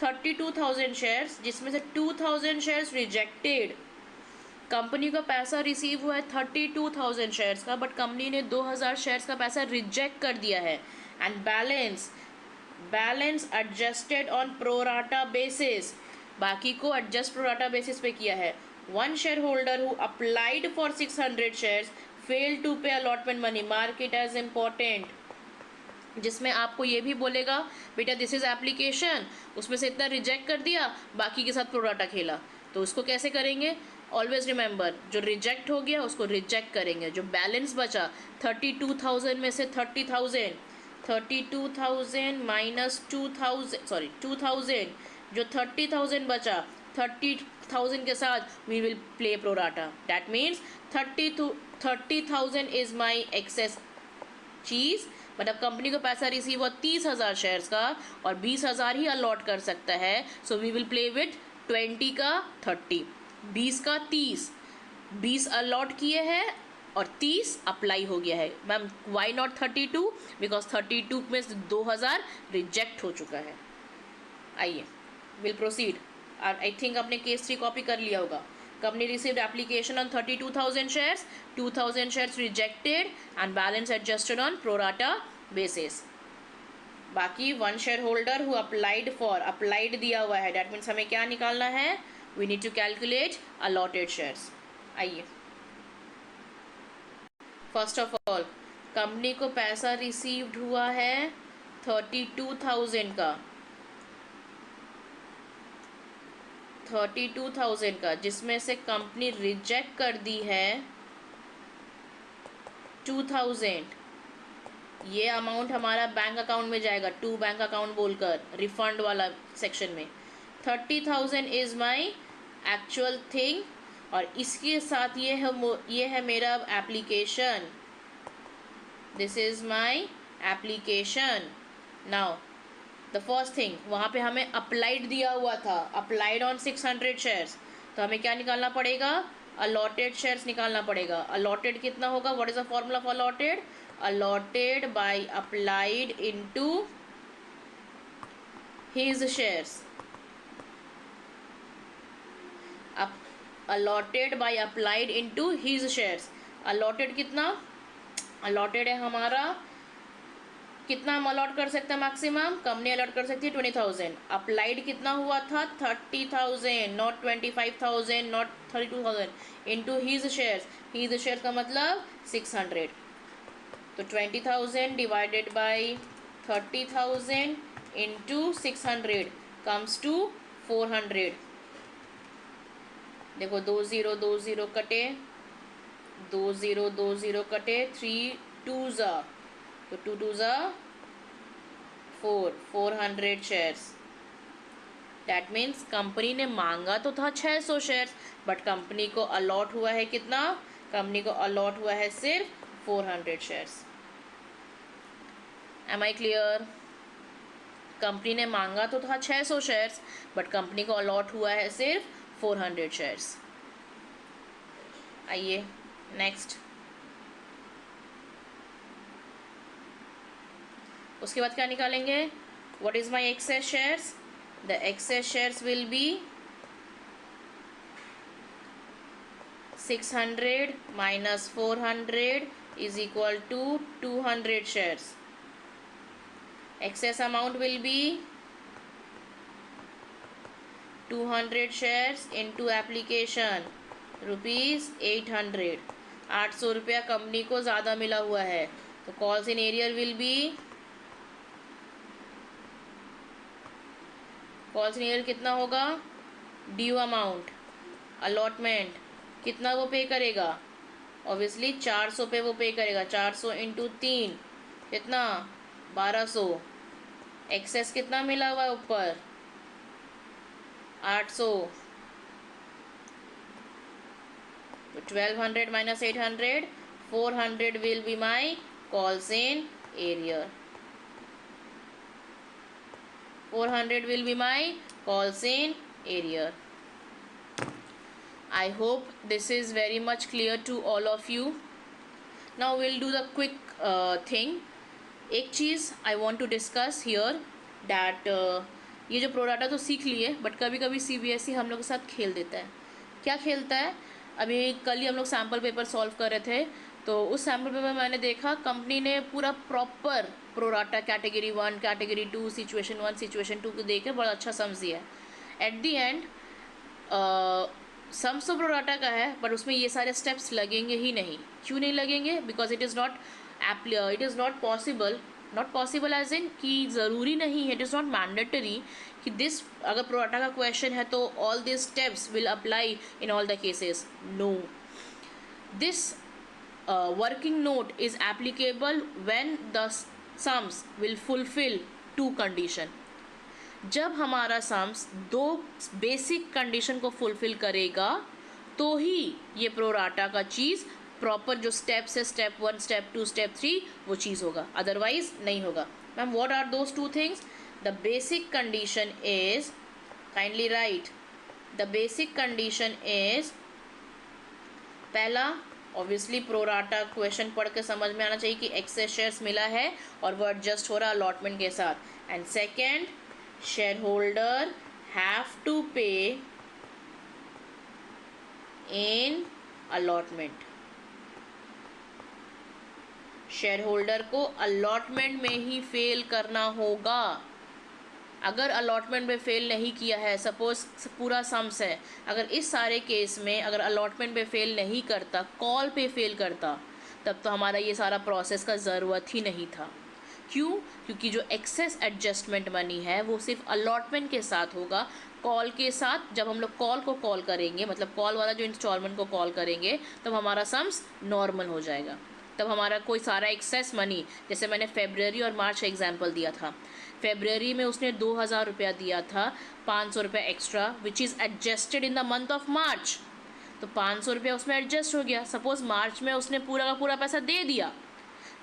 32,000 शेयर्स, जिसमें से 2,000 शेयर्स रिजेक्टेड. कंपनी का पैसा रिसीव हुआ है 32,000 शेयर्स का, बट कंपनी ने 2,000 शेयर्स का पैसा रिजेक्ट कर दिया है. And balance adjusted on pro rata basis. बाकी को एडजस्ट प्रोराटा बेसिस पे किया है. One share holder who applied for 600 shares fail to pay allotment money. Mark it as important. जिसमें आपको ये भी बोलेगा बेटा दिस इज एप्लीकेशन, उसमें से इतना रिजेक्ट कर दिया, बाकी के साथ प्रोराटा खेला. तो उसको कैसे करेंगे? ऑलवेज रिमेंबर, जो रिजेक्ट हो गया उसको रिजेक्ट करेंगे. जो बैलेंस बचा 32,000 में से 32,000 माइनस 2,000, जो 30,000 बचा 30,000 के साथ we will play pro rata. That means 30,000 is my excess चीज़. मतलब कंपनी को पैसा रिसीव हुआ 30,000 शेयर्स का और 20,000 ही अलॉट कर सकता है. So we will play with 20 का 30, 20 का 30. 20 अलॉट किए हैं और 30 अप्लाई हो गया है. Ma'am why not 32? बिकॉज 32 में 2,000 रिजेक्ट हो चुका है. आइए विल प्रोसीड. आई थिंक आपने केस 3 कॉपी कर लिया होगा. Company received application on 32,000 shares, 2,000 shares rejected and balance adjusted on pro rata basis. बाकी one share holder who applied दिया हुआ है. डैट मीन्स हमें क्या निकालना है? We need to calculate allotted shares. आइए, फर्स्ट ऑफ ऑल कंपनी को पैसा रिसीव्ड हुआ है 32,000 का, 32,000 का, जिसमें से कंपनी रिजेक्ट कर दी है 2,000. ये अमाउंट हमारा बैंक अकाउंट में जाएगा, टू बैंक अकाउंट बोलकर रिफंड वाला सेक्शन में. 30,000 इज माई एक्चुअल थिंग और इसके साथ ये है मेरा application. This is my application. Now the first thing, वहाँ पे हमें अप्लाइड दिया हुआ था, अप्लाइड ऑन 600 शेयर्स. तो हमें क्या निकालना पड़ेगा? अलॉटेड शेयर्स निकालना पड़ेगा. अलॉटेड कितना होगा? What is the formula for allotted? Allotted by applied into his shares. Allotted by applied into his shares. Allotted कितना? अलॉटेड है हमारा, कितना हम अलॉट कर सकते हैं मैक्सिमम? कंपनी अलॉट कर सकती है 20,000. अप्लाइड कितना हुआ था? 30,000, not 25,000, not 32,000. Into his shares. His shares का मतलब 600. तो 20,000 divided by 30,000 into 600 comes to 400. देखो 20 कटे, 20 कटे, 3 2 तो 2 2 4, 400 शेयर्स. दैट मीन्स कंपनी ने मांगा तो था 600 शेयर्स, बट कंपनी को अलॉट हुआ है कितना? कंपनी को अलॉट हुआ है सिर्फ 400 shares. Am I clear? Company ने मांगा तो था 600 शेयर्स, बट कंपनी को अलॉट हुआ है सिर्फ 400 शेयर्स। आइए नेक्स्ट। उसके बाद क्या निकालेंगे? What is my excess shares? The excess shares will be 600 minus 400 is equal to 200 shares. Excess amount will be 200 shares into application rupees 800. 800 रुपया कंपनी को ज़्यादा मिला हुआ है, तो calls in arrear will be, calls in arrear कितना होगा? Due amount, allotment कितना वो पे करेगा? ऑब्वियसली 400 पे वो पे करेगा। 400 इंटू 3 कितना? 1200। एक्सेस कितना मिला हुआ है ऊपर? 800। तो 1200 minus 800, 400 will be my calls in arrear. 400 will be my calls in area. I hope this is very much clear to all of you. Now we'll do the quick thing. एक चीज़ I want to discuss here that ये जो प्रोडाटा तो सीख लिए, but कभी कभी CBSE हम लोग के साथ खेल देता है। क्या खेलता है? अभी कल ही हम लोग सैम्पल पेपर सॉल्व कर रहे थे, तो उस सैम्पल पेपर में मैंने देखा कंपनी ने पूरा proper pro rata category 1, category 2, situation 1, situation 2 को देकर बड़ा अच्छा समझ दिया है। एट दी एंड सम्स तो प्रोराटा का है, बट उसमें ये सारे स्टेप्स लगेंगे ही नहीं। क्यों नहीं लगेंगे? Because it is not possible, not possible as in कि ज़रूरी नहीं है, इट इज़ नॉट मैंडेटरी कि दिस, अगर प्रोराटा का क्वेश्चन है तो all this steps will apply in all the cases. No, this working note is applicable when the sums will fulfill two condition. जब हमारा सम्स दो बेसिक कंडीशन को fulfil करेगा तो ही ये प्रोराटा का चीज़ प्रॉपर जो स्टेप्स है, स्टेप 1, स्टेप 2, स्टेप 3, वो चीज़ होगा, अदरवाइज नहीं होगा। Ma'am what are those two things? The basic condition is, kindly write, the basic condition is, पहला ऑब्वियसली प्रोराटा क्वेश्चन पढ़ के समझ में आना चाहिए कि एक्सेस शेयर्स मिला है और वो एडजस्ट हो रहा है अलॉटमेंट के साथ। And second, share holder have to pay in allotment. Share holder को अलॉटमेंट में ही फेल करना होगा। अगर अलॉटमेंट में फेल नहीं किया है, सपोज पूरा सम्स है, अगर इस सारे केस में अगर अलॉटमेंट पे फेल नहीं करता, कॉल पे फेल करता, तब तो हमारा ये सारा प्रोसेस का ज़रूरत ही नहीं था। क्यों? क्योंकि जो एक्सेस एडजस्टमेंट मनी है वो सिर्फ अलॉटमेंट के साथ होगा, कॉल के साथ जब हम लोग कॉल को कॉल करेंगे, मतलब कॉल वाला जो इंस्टॉलमेंट को कॉल करेंगे, तब हमारा सम्स नॉर्मल हो जाएगा। तब हमारा कोई सारा एक्सेस मनी, जैसे मैंने फेब्रुअरी और मार्च का एग्जाम्पल दिया था, फेब्रुअरी में उसने 2000 रुपया दिया था, 500 रुपया extra which is adjusted in the month of March, तो 500 रुपया उसमें एडजस्ट हो गया। सपोज मार्च में उसने पूरा का पूरा पैसा दे दिया,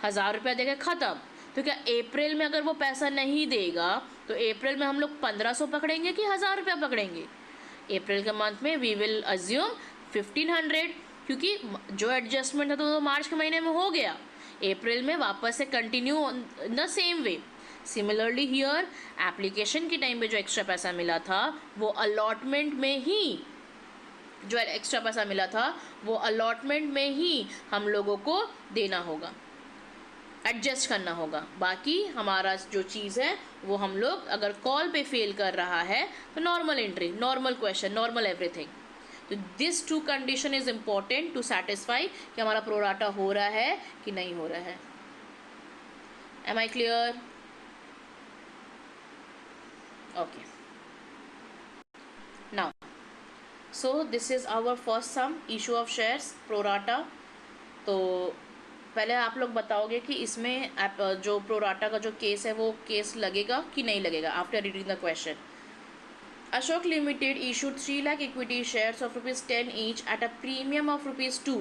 1000 रुपया देकर ख़त्म, तो क्या अप्रैल में अगर वो पैसा नहीं देगा तो अप्रैल में हम लोग 1500 पकड़ेंगे कि 1000 रुपया पकड़ेंगे? अप्रैल के मंथ में वी विल अज्यूम 1500, क्योंकि जो एडजस्टमेंट था तो मार्च के महीने में हो गया, अप्रैल में वापस से continue in the same way. Similarly here application के टाइम पे जो एक्स्ट्रा पैसा मिला था वो अलॉटमेंट में ही, जो एक्स्ट्रा पैसा मिला था वो अलॉटमेंट में ही हम लोगों को देना होगा, एडजस्ट करना होगा। बाकी हमारा जो चीज़ है वो हम लोग अगर कॉल पे फेल कर रहा है तो normal entry, normal question, normal everything. तो this two condition is important to satisfy कि हमारा प्रोराटा हो रहा है कि नहीं हो रहा है। Am I clear? Okay, now so this is our first sum, issue of shares pro rata। तो पहले आप लोग बताओगे कि इसमें जो प्रो राटा का जो केस है वो केस लगेगा कि नहीं लगेगा after reading the question. Ashok Limited issued 3 lakh equity shares of ₹10 each at a premium of ₹2।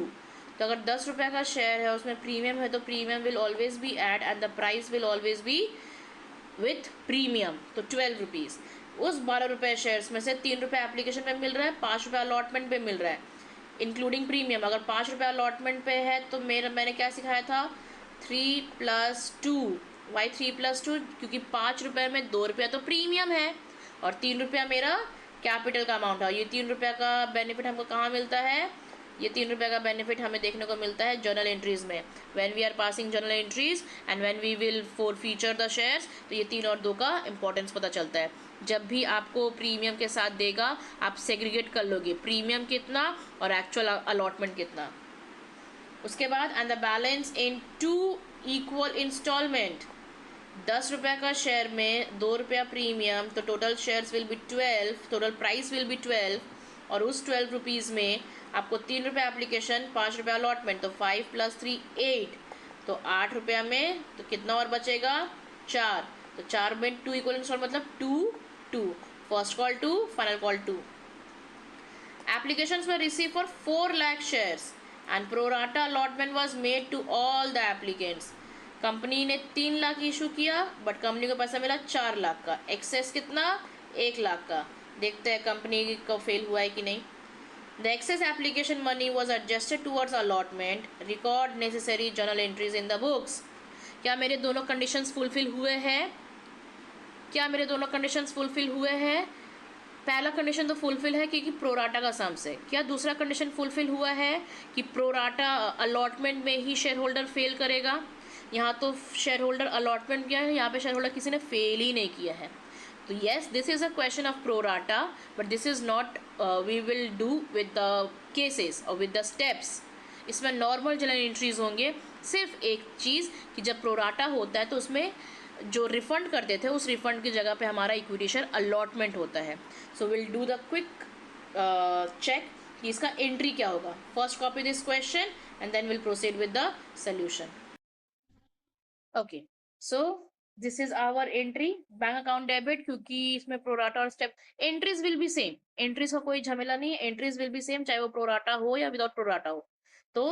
तो अगर 10 रुपये का शेयर है उसमें प्रीमियम है तो premium will always be add and the price will always be with premium, तो 12 rupees. उस 12 रुपये शेयर्स में से 3 रुपये एप्लीकेशन पे मिल रहा है, 5 रुपये अलॉटमेंट पे मिल रहा है इंक्लूडिंग प्रीमियम। अगर 5 रुपये अलॉटमेंट पे है तो मैंने क्या सिखाया था, 3+2। वाई 3+2? क्योंकि 5 रुपये में 2 रुपया तो प्रीमियम है और 3 रुपया मेरा कैपिटल का अमाउंट है। ये 3 रुपया का बेनिफिट हमको कहाँ मिलता है? ये 3 रुपये का बेनिफिट हमें देखने को मिलता है जर्नल एंट्रीज में। When we are passing journal entries and when we will forfeiture the shares, तो ये 3 और 2 का इंपॉर्टेंस पता चलता है। जब भी आपको प्रीमियम के साथ देगा आप सेग्रीगेट कर लोगे प्रीमियम कितना और एक्चुअल अलॉटमेंट कितना। उसके बाद and the balance in 2 equal instalment. 10 रुपये का शेयर में 2 रुपया प्रीमियम, तो total shares will be 12, total price will be 12। और उस 12 रुपीज़ में आपको 3 रुपये एप्लीकेशन, 5 रुपये अलॉटमेंट, तो 5 + 3 8, तो 8 रुपया में तो कितना और बचेगा? 4। तो 4 में 2 इक्वल इंस्टॉल मतलब 2 2, first call 2, final call 2। Applications were received for 4 lakh shares and pro rata allotment was made to all the applicants. Company ने 3 लाख इशू किया बट कंपनी को पैसा मिला 4 लाख का। एक्सेस कितना? 1 लाख का। देखते हैं कंपनी को फेल हुआ है कि नहीं। The excess application money was adjusted towards allotment, record necessary journal entries in the books. क्या मेरे दोनों कंडीशंस फुलफिल हुए हैं? क्या मेरे दोनों कंडीशंस फुलफिल हुए हैं? पहला कंडीशन तो फुलफिल है क्योंकि प्रोराटा का सम से। क्या दूसरा कंडीशन फुलफिल हुआ है कि प्रोराटा अलॉटमेंट में ही शेयर होल्डर फेल करेगा? यहाँ तो शेयर होल्डर अलॉटमेंट किया है, यहाँ पे शेयर होल्डर किसी ने फेल ही नहीं किया है। तो yes, this is a question of pro rata but this is not we will do with the cases और विद द स्टेप्स। इसमें नॉर्मल जनरल एंट्रीज होंगे। सिर्फ एक चीज़ कि जब प्रोराटा होता है तो उसमें जो रिफंड करते थे उस रिफंड की जगह पे हमारा इक्विटी शेयर अलॉटमेंट होता है। So will do the quick check कि इसका एंट्री क्या होगा। First copy this question and then will proceed with the solution. Okay, so this is our entry bank account debit, क्योंकि इसमें प्रोराटा और step entries will be same. Entries का कोई झमेला नहीं है, एंट्रीज विल बी सेम चाहे वो प्रोराटा हो या विदाउट प्रोराटा हो। तो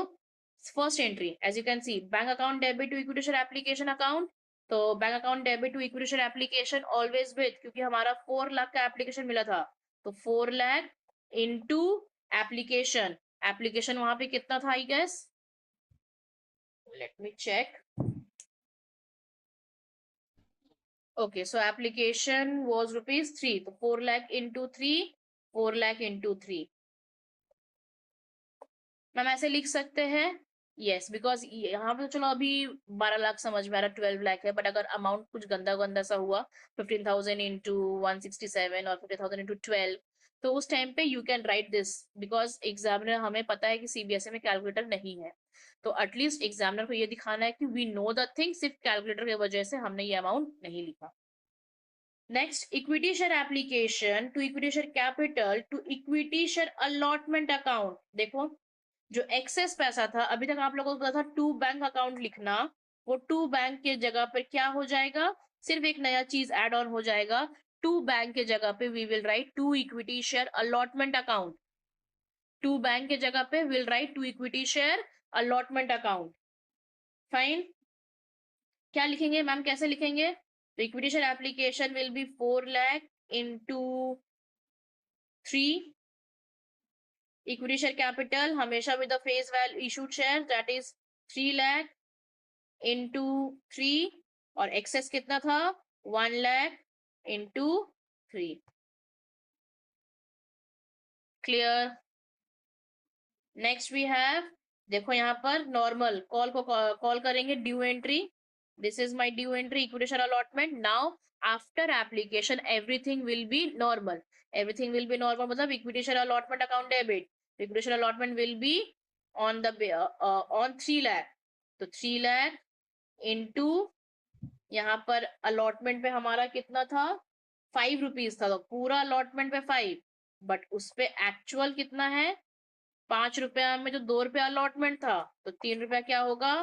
first entry as you can see, bank account debit to equity share application account. तो bank account debit to equity share application always with, क्योंकि हमारा 4 लाख का एप्लीकेशन मिला था तो 4 लाख इनटू एप्लीकेशन। एप्लीकेशन वहां पे कितना था I guess? Let me check. Okay, so application was ₹3, तो 4 lakh into 3, 4 lakh into 3। Ma'am ऐसे लिख सकते हैं? यस, बिकॉज यहाँ पे तो चलो अभी 12 लाख समझ में आ रहा, 12 लाख है, बट अगर अमाउंट कुछ गंदा गंदा सा हुआ 15,000 इंटू 167 और 50,000 इंटू 12, तो उस टाइम पे you can write this, because examiner, हमें पता है कि सीबीएसई में कैलकुलेटर नहीं है, तो एटलीस्ट एग्जामिनर को ये दिखाना है कि वी नो द थिंग, सिर्फ कैलकुलेटर की वजह से हमने ये अमाउंट नहीं लिखा। Next, equity share application to equity share capital to equity share allotment account. देखो, जो एक्सेस पैसा था, अभी तक आप लोगों को पता था टू बैंक अकाउंट लिखना, वो टू बैंक के जगह पर क्या हो जाएगा? सिर्फ एक नया चीज ऐड ऑन हो जाएगा। टू बैंक के जगह पे we will write to equity share allotment account. To bank के जगह पे will write to equity share allotment account. Fine. क्या लिखेंगे मैम, कैसे लिखेंगे? तो equity share application will be 4 lakh into 3, equity share capital हमेशा with the face value issued share that is 3 lakh into 3, और एक्सेस कितना था? 1 lakh into 3। Clear? Next we have, देखो यहाँ पर नॉर्मल कॉल को कॉल करेंगे due entry. This is my due entry equity share allotment. Now after application everything will be normal. Everything will be normal मतलब equity share allotment account debit, equity share allotment will be on the on 3 lakh, तो 3 lakh into, यहाँ पर allotment पे हमारा कितना था? 5 rupees था, तो पूरा अलॉटमेंट पे 5, बट उस पे एक्चुअल कितना है? 5 रुपया में जो 2 रुपया अलॉटमेंट था, तो 3 रुपया क्या होगा?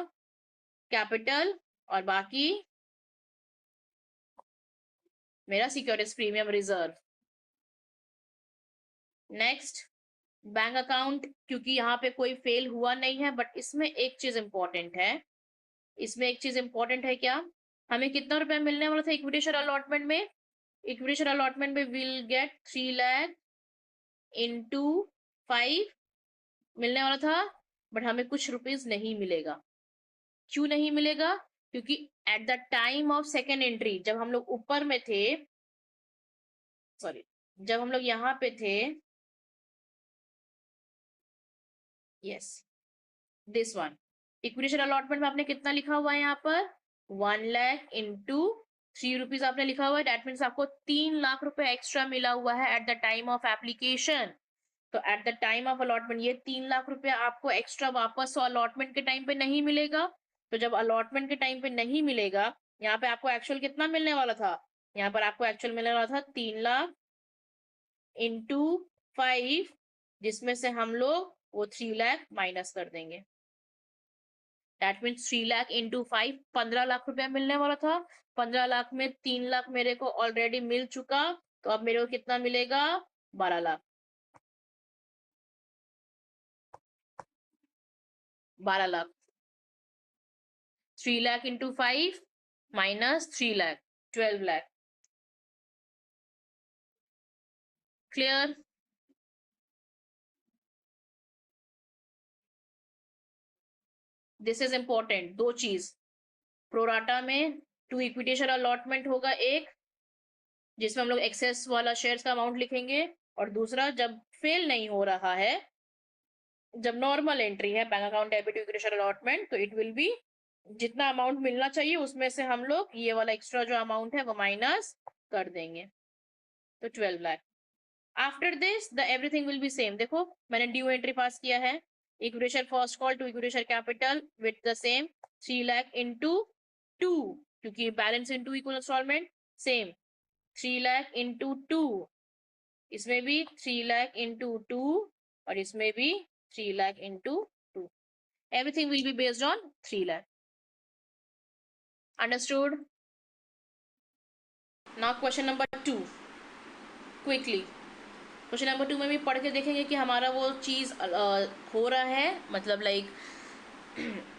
कैपिटल, और बाकी मेरा securities premium reserve. Next bank account, क्योंकि यहाँ पे कोई फेल हुआ नहीं है, बट इसमें एक चीज इंपॉर्टेंट है। इसमें एक चीज इंपॉर्टेंट है क्या, हमें कितना रुपया मिलने वाला था इक्विटी शेयर अलॉटमेंट में? इक्विटी शेयर अलॉटमेंट में विल गेट 3 लाख इंटू 5 मिलने वाला था, बट हमें कुछ रुपीज नहीं मिलेगा। क्यों नहीं मिलेगा? क्योंकि eight the time of second entry, जब हम लोग ऊपर में थे, सॉरी, जब हम लोग यहाँ पे थे, yes, this one, equity share allotment में आपने कितना लिखा हुआ है यहाँ पर? 1 लाख इंटू 3 रुपीज आपने लिखा हुआ है। दैट मीन्स आपको 3 लाख रुपए एक्स्ट्रा मिला हुआ है at the time of application. तो at the time of allotment ये 3 लाख रुपया आपको एक्स्ट्रा वापस अलॉटमेंट के टाइम पे नहीं मिलेगा। तो जब अलॉटमेंट के टाइम पे नहीं मिलेगा, यहाँ पे आपको एक्चुअल कितना मिलने वाला था? यहाँ पर आपको एक्चुअल मिलने वाला था 3 लाख इंटू 5, जिसमें से हम लोग वो 3 लाख माइनस कर देंगे। That means 3 lakh into 5 15 lakh रुपया मिलने वाला था। 15 लाख में 3 लाख मेरे को ऑलरेडी मिल चुका, तो अब मेरे को कितना मिलेगा? 12 lakh. 12 lakh, 3 lakh into 5 minus 3 lakh, 12 lakh. Clear? This is important. दो चीज, प्रोराटा में 2 इक्विटी शेयर अलॉटमेंट होगा, एक जिसमें हम लोग एक्सेस वाला शेयर्स का अमाउंट लिखेंगे, और दूसरा जब फेल नहीं हो रहा है, जब नॉर्मल एंट्री है bank account debit to equity share allotment, तो इट विल बी जितना अमाउंट मिलना चाहिए उसमें से हम लोग ये वाला एक्स्ट्रा जो अमाउंट है वो माइनस कर देंगे, तो 12 lakh. After this the everything will be same. देखो मैंने ड्यू एंट्री पास किया है, equity share first call to equity share capital with the same 3 lakh into 2, क्योंकि balance into equal instalment same 3 lakh into 2, इसमें भी 3 लाख इंटू 2, और इसमें भी 3 lakh into 2। Everything will be based on 3 lakh. Understood? Now question number 2, quickly. Question number 2 में भी पढ़ के देखेंगे कि हमारा वो चीज़ हो रहा है, मतलब लाइक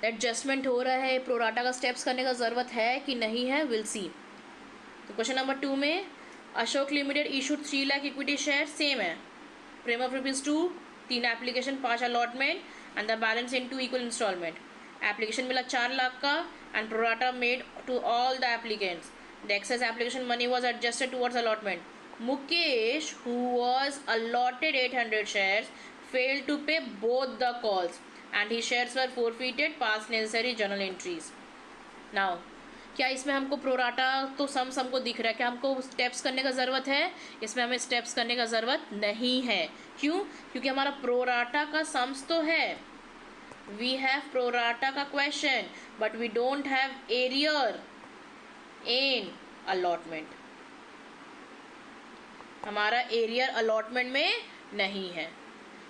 एडजस्टमेंट हो रहा है, प्रोराटा का स्टेप्स करने का ज़रूरत है कि नहीं है, विल सी। तो क्वेश्चन नंबर 2 में Ashok limited issued 3 lakh equity share, same है, premium of ₹2, 3 application, 5 allotment and the balance in 2 equal instalment. Application मिला 4 लाख का and pro rata made to all the applicants. The excess application money was adjusted towards allotment. Mukesh, who was allotted 800 shares, failed to pay both the calls and his shares were forfeited. Pass necessary journal entries. Now, क्या इसमें हमको pro rata तो सम को दिख रहा है, क्या हमको स्टेप्स करने का ज़रूरत है? इसमें हमें स्टेप्स करने का ज़रूरत नहीं है। क्यों? क्योंकि हमारा प्रोराटा का सम्स तो है, वी हैव प्रोराटा का question, but we don't have arrear in allotment. हमारा एरियर अलॉटमेंट में नहीं है,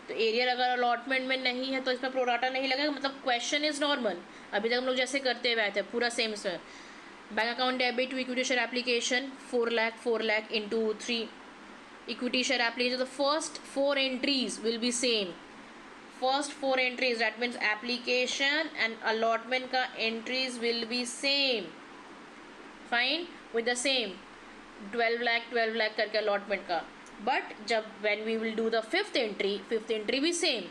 तो एरियर अगर अलॉटमेंट में नहीं है तो इसमें प्रोराटा नहीं लगेगा, मतलब क्वेश्चन इज नॉर्मल। अभी तक हम लोग जैसे करते हुए आए थे पूरा सेम इसमें। Bank account debit to equity share application 4 lakh into 3 equity share application, तो first 4 entries will be same. First 4 entries, that means application and allotment का entries will be same, fine, with the same 12 lakh करके allotment का। But जब when we will do the fifth entry भी same.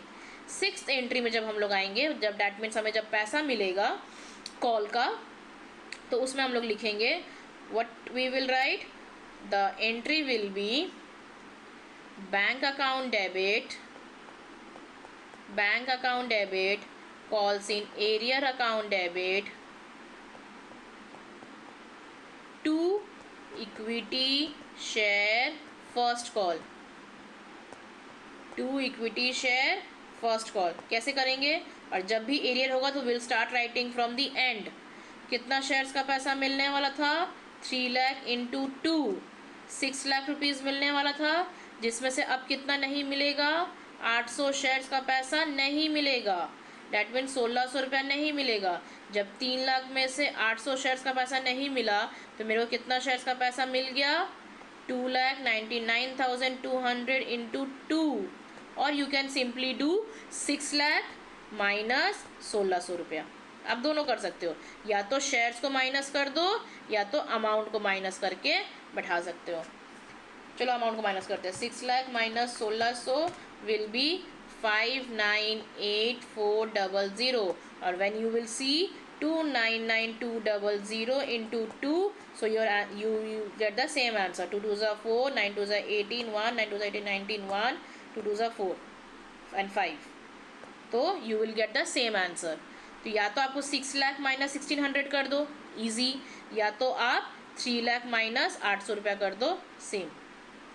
Sixth entry में जब हम लोग आएंगे, जब दैट मीन्स हमें जब पैसा मिलेगा कॉल का, तो उसमें हम लोग लिखेंगे what we will write, the entry will be bank account debit calls in arrear account debit to equity share first call, to equity share first call. कैसे करेंगे? और जब भी एरियर होगा तो will start writing from the end. कितना shares का पैसा मिलने वाला था? 3 लाख इंटू 2, 6 लाख रुपीज़ मिलने वाला था, जिसमें से अब कितना नहीं मिलेगा? 800 शेयर्स का पैसा नहीं मिलेगा। डैट मीन 1600 रुपया नहीं मिलेगा। जब 3 लाख में से 800 शेयर्स का पैसा नहीं मिला, तो मेरे को कितना शेयर्स का पैसा मिल गया? 2,99,200 into 2, और you can simply do 6 lakh minus 1600 रुपया। आप दोनों कर सकते हो, या तो शेयर्स को माइनस कर दो या तो अमाउंट को माइनस करके बैठा सकते हो। चलो अमाउंट को माइनस करते हैं। 6 लाख माइनस 1600 विल बी 598,400, और when you will see 2,99,200 into 2, so you get the same answer. 2 2s are 4, 9 2s are 18, 1, 9 2s are 18, 19, 1, 2 2s are 4 and 5, तो you will get the same answer. तो या तो आपको 6 lakh minus 1600 कर दो, इजी, या तो आप 3 लाख माइनस 800 रुपया कर दो, same.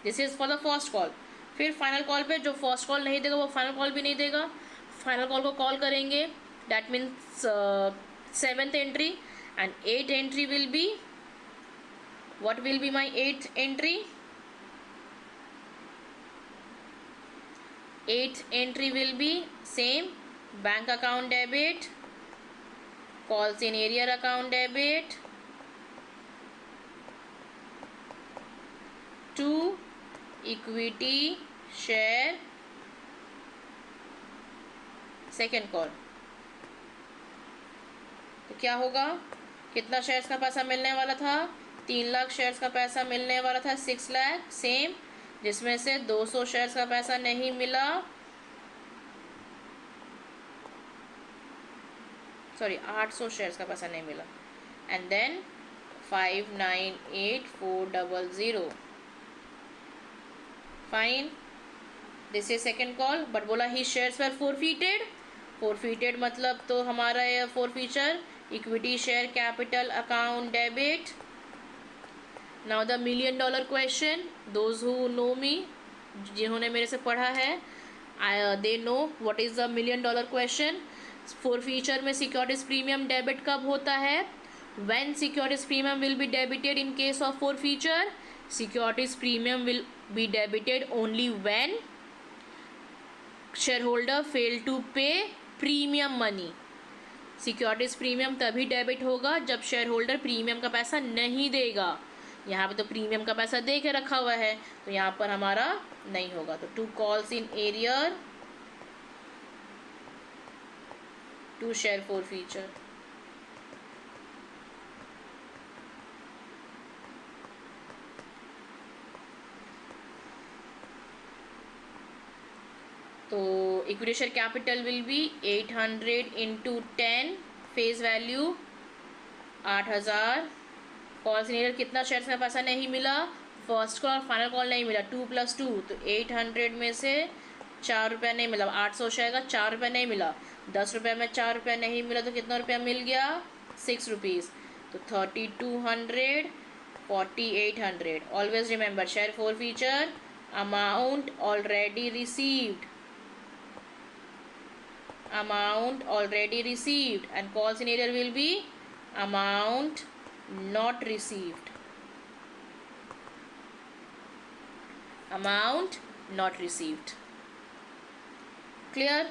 This is for the first call. फिर फाइनल कॉल पे जो फर्स्ट कॉल नहीं देगा वो फाइनल कॉल भी नहीं देगा, फाइनल कॉल को कॉल करेंगे, that means 7th entry, and 8th entry will B, what will be my 8th entry? 8th entry will be same, bank account debit, calls in area account debit to equity share second call। तो क्या होगा, कितना shares का पैसा मिलने वाला था, 3 lakh shares का पैसा मिलने वाला था, 6 लाख सेम, जिसमें से 200 शेयर्स का पैसा नहीं मिला, सॉरी 800 शेयर्स का पैसा नहीं मिला, and then 598,400, fine, this is second call. But बोला ही शेयर्स वर फोरफीटेड, फोरफीटेड मतलब तो हमारा ये forfeiture equity share capital account debit. Now the $1,000,000 question, those who know me, जिन्होंने मेरे से पढ़ा है, they know what is the $1,000,000 question. Forfeiture में सिक्योरिटीज प्रीमियम डेबिट कब होता है, when securities premium will be debited in case of forfeiture, securities premium will be debited only when shareholder fail to pay premium money. Securities premium तभी debit होगा जब share holder premium का पैसा नहीं देगा। यहाँ पे तो प्रीमियम का पैसा दे के रखा हुआ है, तो यहाँ पर हमारा नहीं होगा। तो 2 calls in arrear to share forfeiture। तो equity share capital will be 800 into 10, face value 8000। Calls in arrear कितना शेयर्स का पैसा नहीं मिला, फर्स्ट कॉल और फाइनल कॉल नहीं मिला, 2 + 2, तो 800 में से 4 रुपया नहीं मिला, 800 शेयर का 4 रुपया नहीं मिला, 10 रुपये में 4 रुपया नहीं मिला, तो कितना रुपया मिल गया, 6 रुपीज़, तो 3200, 4800। Always remember share forfeiture, amount already received, amount already received, and calls in arrear will be amount not received, amount not received। Clear?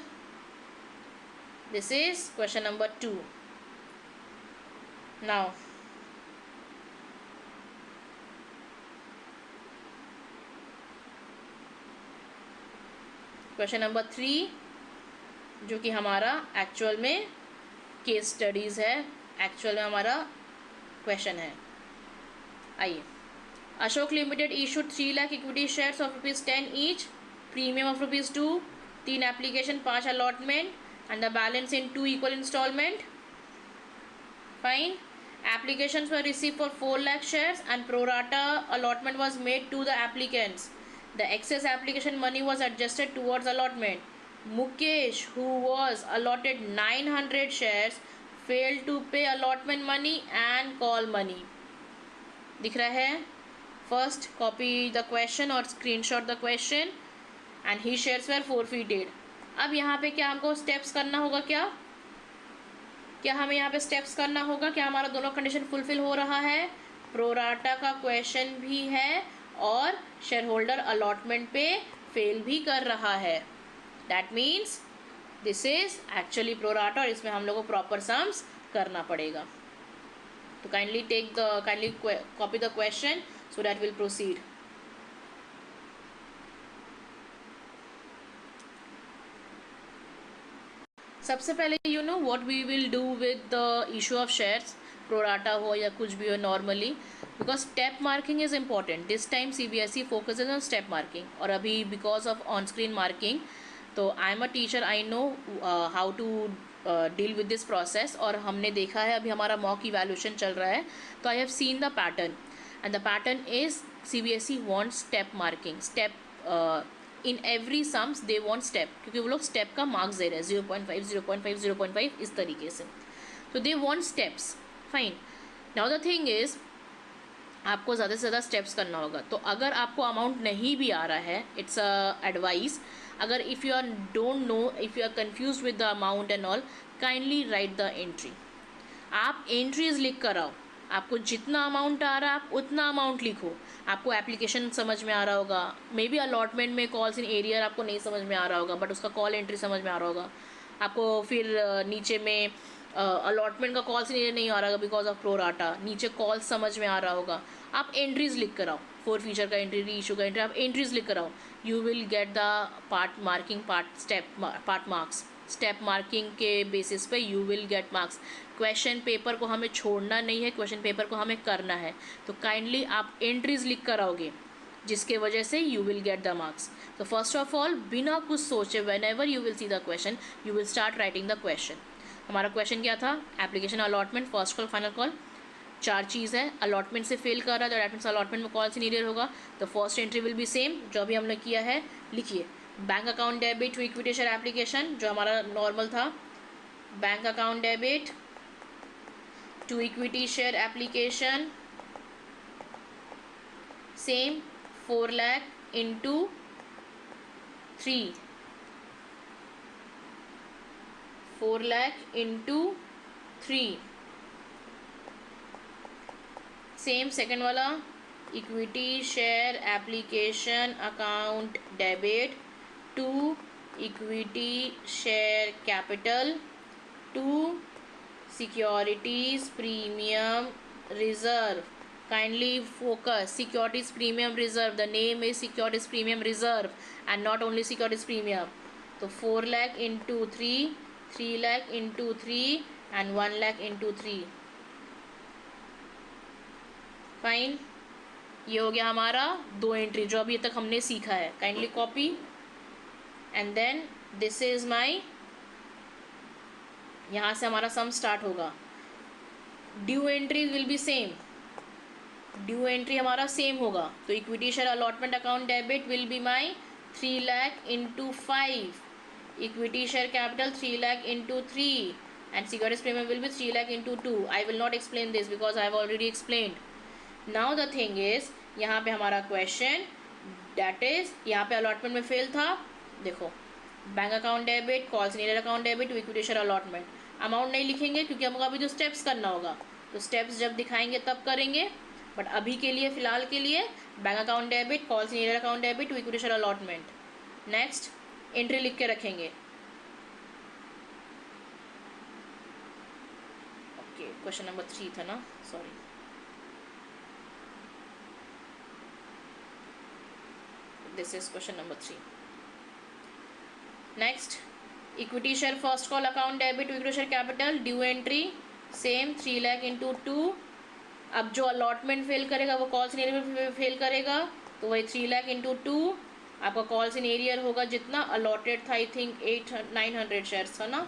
This is question number 2। now question number 3, जो कि हमारा actual में case studies है, actual में हमारा question है। आइए, Ashok limited issued 3 lakh equity shares of ₹10 each, premium of ₹2, 3 application, 5 allotment, and the balance in 2 equal instalment. Fine, applications were receive for 4 lakh shares and pro rata allotment was made to the applicants. The excess application money was adjusted towards allotment. Mukesh, who was allotted 900 shares, failed to pay allotment money and call money। दिख रहा है? First, copy the question or screenshot the question, and his shares were forfeited। अब यहाँ पे क्या हमको steps करना होगा, क्या हमें यहाँ पे steps करना होगा, क्या हमारा दोनों कंडीशन फुलफिल हो रहा है, प्रोराटा का क्वेश्चन भी है और शेयर होल्डर अलॉटमेंट पे फेल भी कर रहा है। That means this is actually prorata, और इसमें हम लोग को प्रॉपर सम्स करना पड़ेगा। तो kindly copy the question so that we'll proceed। सबसे पहले you know what we will do with the issue of shares, pro rata हो या कुछ भी हो normally, because step marking is important this time. CBSE focuses on step marking, और अभी because of on screen marking, तो I am a teacher, I know how to deal with this process. और हमने देखा है, अभी हमारा मॉक इवैल्यूएशन चल रहा है, तो I have seen the pattern, and the pattern is CBSE wants step marking, step in every sums they want step, क्योंकि वो लोग स्टेप का मार्क्स दे रहे हैं 0.5 0.5 0.5 इस तरीके से, तो they want steps. Fine, now the thing is आपको ज़्यादा से ज़्यादा स्टेप्स करना होगा। तो अगर आपको अमाउंट नहीं भी आ रहा है, इट्स अ एडवाइस, अगर if you are don't know, if you are confuse with the amount and all, kindly write the entry. आप एंट्रीज लिख कर आओ, आपको जितना अमाउंट आ रहा है आप उतना अमाउंट लिखो। आपको एप्लीकेशन समझ में आ रहा होगा, मे बी अलॉटमेंट में कॉल्स इन एरियर आपको नहीं समझ में आ रहा होगा, बट उसका कॉल एंट्री समझ में आ रहा होगा आपको। फिर नीचे में अलॉटमेंट का कॉल्स इन एरियर नहीं आ रहा होगा बिकॉज ऑफ प्रोराटा, नीचे कॉल समझ में आ रहा होगा। आप एंट्रीज लिख कर आओ, 4 फीचर का एंट्री, री इशू का एंट्री, आप एंट्रीज लिख कर आओ। You will get the part marking, part step part marks. Step marking के बेसिस पे you will get marks. Question paper को हमें छोड़ना नहीं है, क्वेश्चन पेपर को हमें करना है, तो काइंडली आप एंट्रीज लिख कर आओगे, जिसके वजह से you will get the marks. तो फर्स्ट ऑफ ऑल, बिना कुछ सोचे, when ever you will see the question, you will start writing the question. हमारा क्वेश्चन क्या था? Application allotment, first call, final call, 4 चीज़ है। अलॉटमेंट से फेल कर रहा है तो डेट मीन्स अलॉटमेंट में कॉल सीनियर होगा, तो first entry will be same जो अभी हमने किया है, लिखिए। Bank account debit to equity share application, जो हमारा नॉर्मल था, bank account debit to equity share application, same 4 lakh into 3, 4 lakh into 3। Same second वाला, equity share application account debit to equity share capital to securities premium reserve. Kindly focus, securities premium reserve, the name is securities premium reserve and not only securities premium. तो 4 lakh into 3, 3 lakh into 3 and 1 lakh into 3। Fine, ये हो गया हमारा 2 entry जो अभी तक हमने सीखा है। Kindly copy, and then this is my, यहाँ से हमारा सम स्टार्ट होगा। Due entry will be same, due entry हमारा सेम होगा, तो equity share allotment account debit will be my 3 lakh into 5, equity share capital 3 lakh into 3, and securities premium will be 3 lakh into 2। I will not explain this because I have already explained. Now the thing is, यहाँ पे हमारा question date is, यहाँ पे allotment में fail था, देखो, bank account debit, call in arrear account debit to equity share allotment. Amount नहीं लिखेंगे क्योंकि हमको अभी जो स्टेप्स करना होगा, तो स्टेप्स जब दिखाएंगे तब करेंगे, बट अभी के लिए, फिलहाल के लिए, bank account debit, call in arrear account debit to equity share allotment. Next entry लिख के रखेंगे। ओके, क्वेश्चन नंबर 3 था ना, sorry. This is question number 3। Next, equity share first call account debit to equity share capital, due entry same 3 lakh into 2। अब जो allotment fail करेगा वो calls in arrear fail करेगा, तो वही 3 लाख इंटू 2। आपका कॉल्स इन एरियर होगा जितना अलॉटेड था, आई थिंक 900 शेयर्स था ना,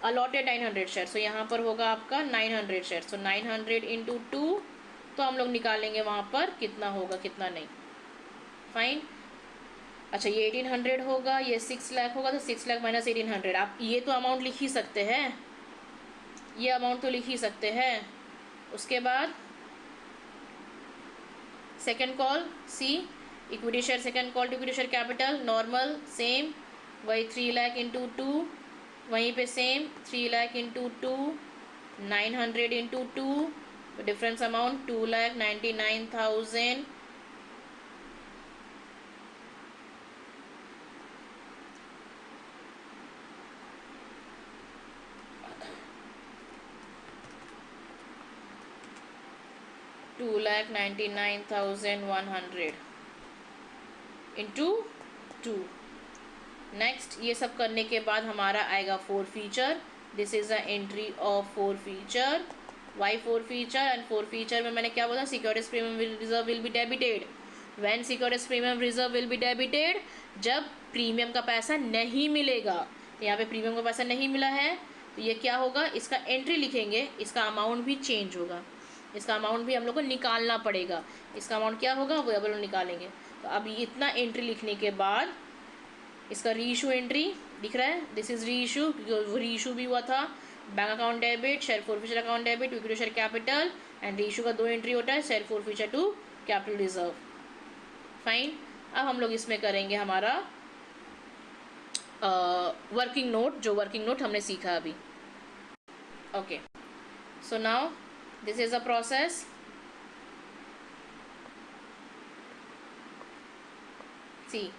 अलॉटेड 900 शेयर्स, तो यहाँ पर होगा आपका 900 शेयर्स, तो 900 इंटू 2, तो हम लोग निकालेंगे वहाँ पर कितना होगा कितना नहीं। फाइन, अच्छा ये 1800 होगा, ये 6 लाख होगा, तो 6 लाख माइनस 1800। आप ये तो अमाउंट लिख ही सकते हैं, ये अमाउंट तो लिख ही सकते हैं। उसके बाद second call see, equity share second call to equity share capital, normal same, वही 3 लाख इंटू 2, वहीं पे सेम 3 लाख इंटू 2, 900 इंटू 2, तो डिफरेंस अमाउंट 2,99,000। 2,99,100 इंटू 2, नेक्स्ट ये सब करने के बाद हमारा आएगा forfeiture. This is the entry of forfeiture. Why forfeiture and forfeiture में मैंने क्या बोला, securities premium reserve will be debited when securities premium reserve will be debited, जब प्रीमियम का पैसा नहीं मिलेगा। यहाँ पे प्रीमियम का पैसा नहीं मिला है तो ये क्या होगा, इसका एंट्री लिखेंगे, इसका अमाउंट भी चेंज होगा, इसका अमाउंट भी हम लोग को निकालना पड़ेगा। इसका अमाउंट क्या होगा वो अब लोग निकालेंगे। तो अब इतना एंट्री लिखने के बाद इसका री इशू एंट्री दिख रहा है, दिस इज री इशू, क्योंकि री इशू भी हुआ था। Bank account debit, share forfeiture account debit, equity share capital, and reissue का दो एंट्री होता है, share forfeiture to capital reserve. Fine. अब हम लोग इसमें करेंगे हमारा वर्किंग नोट, जो वर्किंग नोट हमने सीखा अभी। Okay, so now this is a process. See,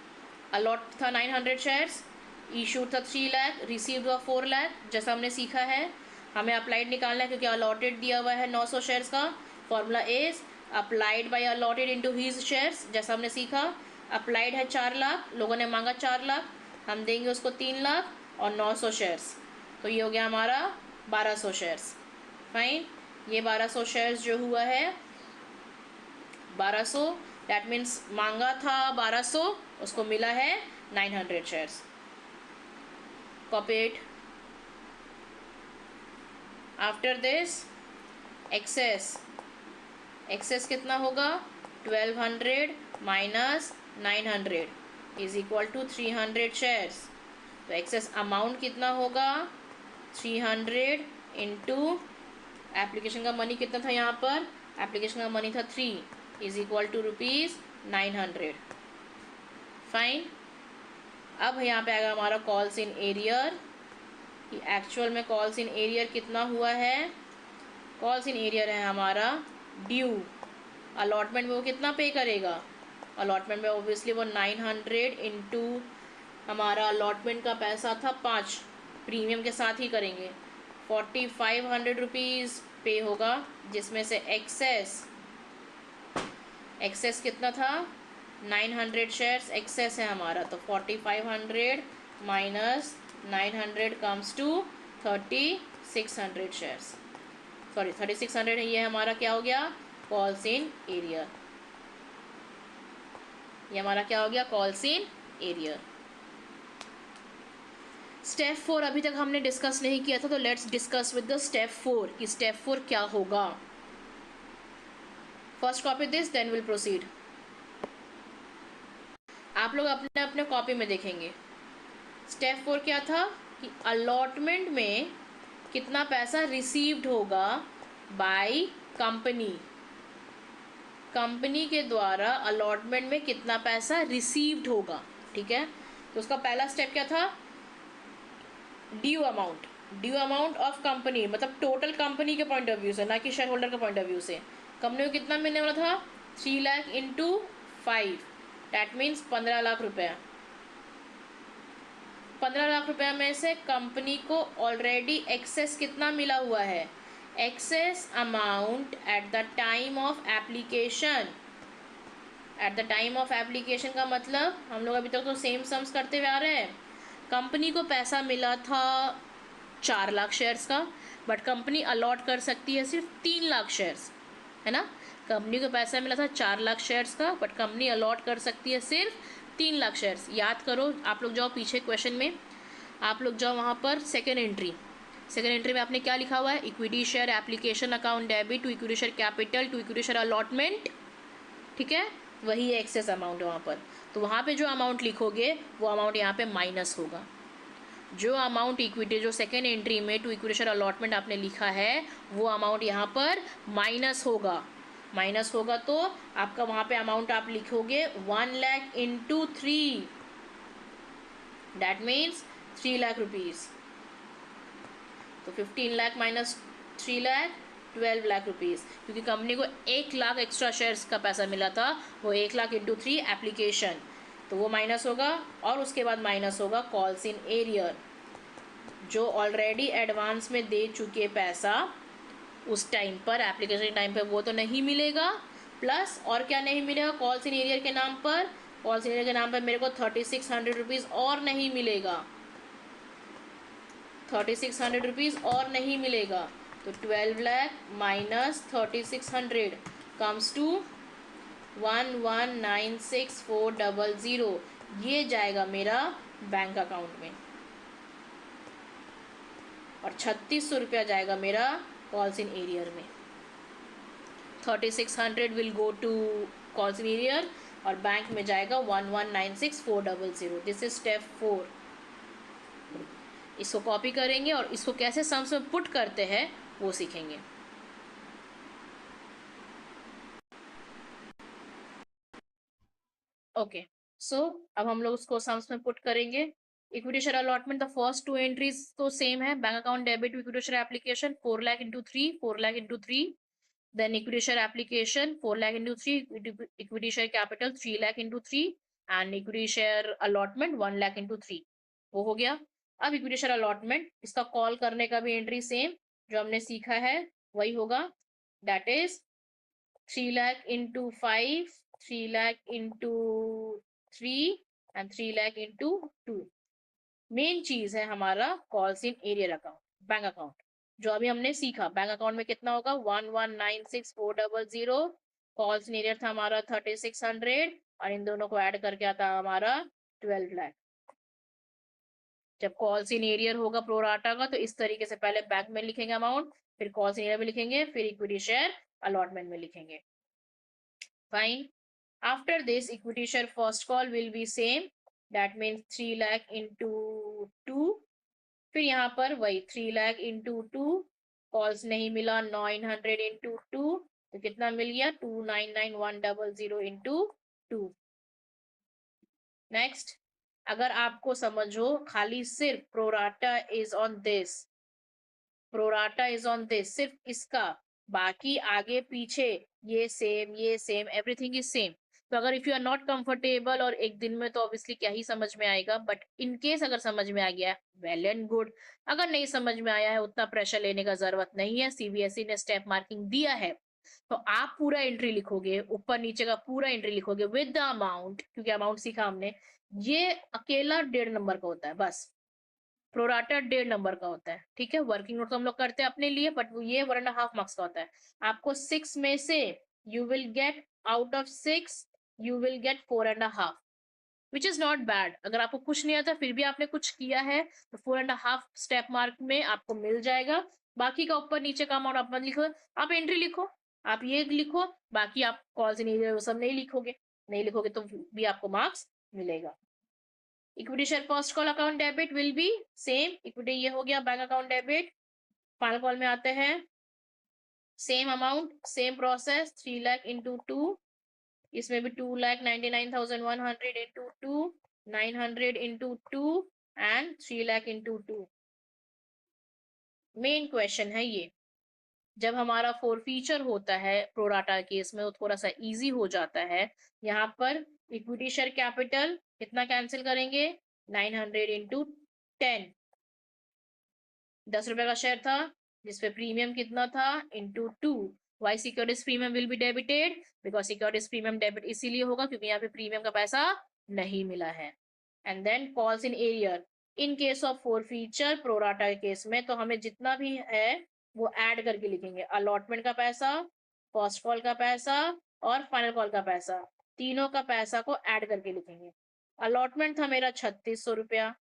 allot था 900 शेयर्स, इशूड था 3 लाख, रिसीव्ड हुआ 4 लाख, जैसा हमने सीखा है। हमें अप्लाइड निकालना है क्योंकि अलॉटेड दिया हुआ है 900 शेयर्स का। Formula is applied by allotted into his shares, जैसा हमने सीखा। अप्लाइड है 4 लाख, लोगों ने मांगा 4 लाख, हम देंगे उसको 3 लाख और 900 शेयर्स, तो ये हो गया हमारा 1200 शेयर्स। फाइन, ये 1200 शेयर्स जो हुआ है 1200, दैट मीन्स मांगा था 1200, उसको मिला है 900 shares. Copy it. After this excess, excess कितना होगा, 1200 minus 900 is equal to 300 shares. तो एक्सेस अमाउंट कितना होगा, 300 इंटू एप्लीकेशन का मनी कितना था, यहाँ पर एप्लीकेशन का मनी था 3 इज इक्वल टू ₹900। फाइन। अब यहाँ पे आएगा हमारा कॉल्स इन एरियर, कि एक्चुअल में कॉल्स इन एरियर कितना हुआ है। कॉल्स इन एरियर है हमारा ड्यू, अलॉटमेंट में वो कितना पे करेगा, अलॉटमेंट में ऑब्वियसली वो 900 इंटू हमारा अलॉटमेंट का पैसा था 5, प्रीमियम के साथ ही करेंगे, 4500 रुपीज़ पे होगा, जिसमें से एक्सेस कितना था, 900 शेयर्स एक्सेस है हमारा, तो 4500 minus 900 comes to 3600 shares, sorry 3600 है, ये हमारा क्या हो गया, कॉल्स इन एरियर। ये हमारा क्या हो गया, कॉल्स इन एरियर। स्टेप 4 अभी तक हमने डिस्कस नहीं किया था, तो let's discuss with the step 4 कि स्टेप 4 क्या होगा। First copy this, then will proceed. आप लोग अपने अपने कॉपी में देखेंगे। स्टेप 4 क्या था कि अलॉटमेंट में कितना पैसा रिसीव्ड होगा बाय कंपनी, कंपनी के द्वारा अलॉटमेंट में कितना पैसा रिसीव्ड होगा। ठीक है, तो उसका पहला स्टेप क्या था, due amount, due amount of company, मतलब टोटल कंपनी के पॉइंट ऑफ व्यू से, ना कि शेयर होल्डर के पॉइंट ऑफ व्यू से। कंपनी को कितना मिलने वाला था, 3 lakh into 5, that means 15 lakh रुपया। 15 लाख रुपया में से कंपनी को ऑलरेडी एक्सेस कितना मिला हुआ है, excess amount at the time of application. Eight the time of application का मतलब हम लोग अभी तक तो सेम सम्स करते हुए आ रहे हैं। कंपनी को पैसा मिला था 4 लाख शेयर्स का, बट कंपनी अलॉट कर सकती है सिर्फ 3 लाख शेयर्स, है ना। कंपनी को पैसा मिला था 4 लाख शेयर्स का, बट कंपनी अलॉट कर सकती है सिर्फ 3 लाख शेयर्स। याद करो, आप लोग जाओ पीछे क्वेश्चन में, आप लोग जाओ वहाँ पर सेकेंड एंट्री में आपने क्या लिखा हुआ है, equity share application account debit to equity share capital to equity share allotment. ठीक है, वही एक्सेस अमाउंट है वहाँ पर। तो वहाँ पे जो अमाउंट लिखोगे वो अमाउंट यहाँ पे माइनस होगा। जो अमाउंट इक्विटी, जो सेकेंड एंट्री में टू इक्विटी शेयर अलॉटमेंट आपने लिखा है, वो अमाउंट यहाँ पर माइनस होगा। माइनस होगा तो आपका वहाँ पे अमाउंट आप लिखोगे 1 lakh into 3, that means 3 lakh rupees. तो 15 लाख माइनस 3 लाख 12 लाख रुपीज़, क्योंकि कंपनी को 1 लाख एक्स्ट्रा शेयर्स का पैसा मिला था, वो 1 लाख इंटू 3 एप्लीकेशन, तो वो माइनस होगा। और उसके बाद माइनस होगा कॉल्स इन एरियर, जो ऑलरेडी एडवांस में दे चुके पैसा उस टाइम पर, एप्लीकेशन टाइम पर, वो तो नहीं मिलेगा। प्लस और क्या नहीं मिलेगा कॉल्स इन एरियर के नाम पर, कॉल सीनियर के नाम पे मेरे को 3600 रुपीज़ और नहीं मिलेगा, 3600 रुपीज़ और नहीं मिलेगा। तो 12 लाख माइनस 3600 कम्स टू 1196400, ये जाएगा मेरा बैंक अकाउंट में, और 3600 रुपया जाएगा मेरा कॉल्स इन एरियर में। 3600 will go to calls in arrear और बैंक में जाएगा 1196400। This is step 4। इसको कॉपी करेंगे और इसको कैसे सम्स में पुट करते हैं वो सीखेंगे। ओके, सो अब हम लोग उसको सम्स में पुट करेंगे। Equity share allotment, the first two entries तो सेम है, bank account debit to equity share application 4 lakh into 3, 4 lakh into 3, then equity share application 4 lakh into 3, equity share capital 3 lakh into 3 and equity share allotment 1 lakh into 3, वो हो गया। अब equity share allotment, इसका call करने का भी एंट्री सेम जो हमने सीखा है वही होगा, that is 3 lakh into 5, 3 lakh into 3 and 3 lakh into 2। Main चीज है हमारा calls in arrear account, bank account, जो अभी हमने सीखा। बैंक अकाउंट में कितना होगा 1196400, कॉल्स इन एरियर था हमारा 3600 और इन दोनों को ऐड करके आता हमारा 12 लाख। जब कॉल्स इन एरियर होगा प्रोराटा का तो इस तरीके से पहले बैंक में लिखेंगे अमाउंट, फिर कॉल्स इन एरियर में लिखेंगे, फिर इक्विटी शेयर अलॉटमेंट में लिखेंगे। Fine. After this, equity share first call will be same, that means 3 lakh into 2। फिर यहाँ पर वही 3 lakh into 2, कॉल्स नहीं मिला 900 into 2, तो कितना मिल गया 299100 into 2। नेक्स्ट, अगर आपको समझो खाली सिर्फ pro rata is on this, pro rata is on this, सिर्फ इसका, बाकी आगे पीछे ये सेम एवरीथिंग इज सेम। तो अगर if you are not comfortable और एक दिन में तो ऑब्वियसली क्या ही समझ में आएगा, बट इन केस अगर समझ में आ गया वेल एंड गुड, अगर नहीं समझ में आया है उतना प्रेशर लेने का जरूरत नहीं है, सीबीएसई ने स्टेप मार्किंग दिया है तो आप पूरा एंट्री लिखोगे, ऊपर नीचे का पूरा एंट्री लिखोगे विद द अमाउंट, क्योंकि अमाउंट सीखा हमने, ये अकेला 1.5 नंबर का होता है बस, प्रोराटा 1.5 नंबर का होता है। ठीक है, वर्किंग नोट तो हम लोग करते हैं अपने लिए, बट ये 1.5 मार्क्स का होता है। आपको 6 में से you will get, out of 6 you will get 4.5, which is not bad. अगर आपको कुछ नहीं आता फिर भी आपने कुछ किया है तो 4.5 स्टेप मार्क में आपको मिल जाएगा। बाकी का ऊपर नीचे का अमाउंट आप मत लिखो, आप एंट्री लिखो, आप ये लिखो, बाकी आप कॉल से नहीं, वो सब नहीं लिखोगे, नहीं लिखोगे तो भी आपको मार्क्स मिलेगा। Equity share first call account debit will be same, equity ये हो गया bank account debit. Final call में आते हैं, same amount same process, 3 lakh into 2, इसमें भी 2,99,100 into 2, 900 into 2 and 3 lakh into 2। Main question है ये, जब हमारा फोर फीचर होता है प्रोराटा केस में तो थोड़ा सा इजी हो जाता है। यहाँ पर इक्विटी शेयर कैपिटल कितना कैंसिल करेंगे, 900 इंटू 10, 10 रुपए का शेयर था जिसपे प्रीमियम कितना था into 2। Why securities premium will be debited, because securities premium debit इसीलिए होगा क्योंकि यहाँ पे प्रीमियम का पैसा नहीं मिला है। And then calls in arrear, in case of forfeiture pro rata के केस में तो हमें जितना भी है वो ऐड करके लिखेंगे, अलॉटमेंट का पैसा, फर्स्ट कॉल का पैसा और फाइनल कॉल का पैसा, तीनों का पैसा को ऐड करके लिखेंगे। अलॉटमेंट था मेरा 3600 रुपया,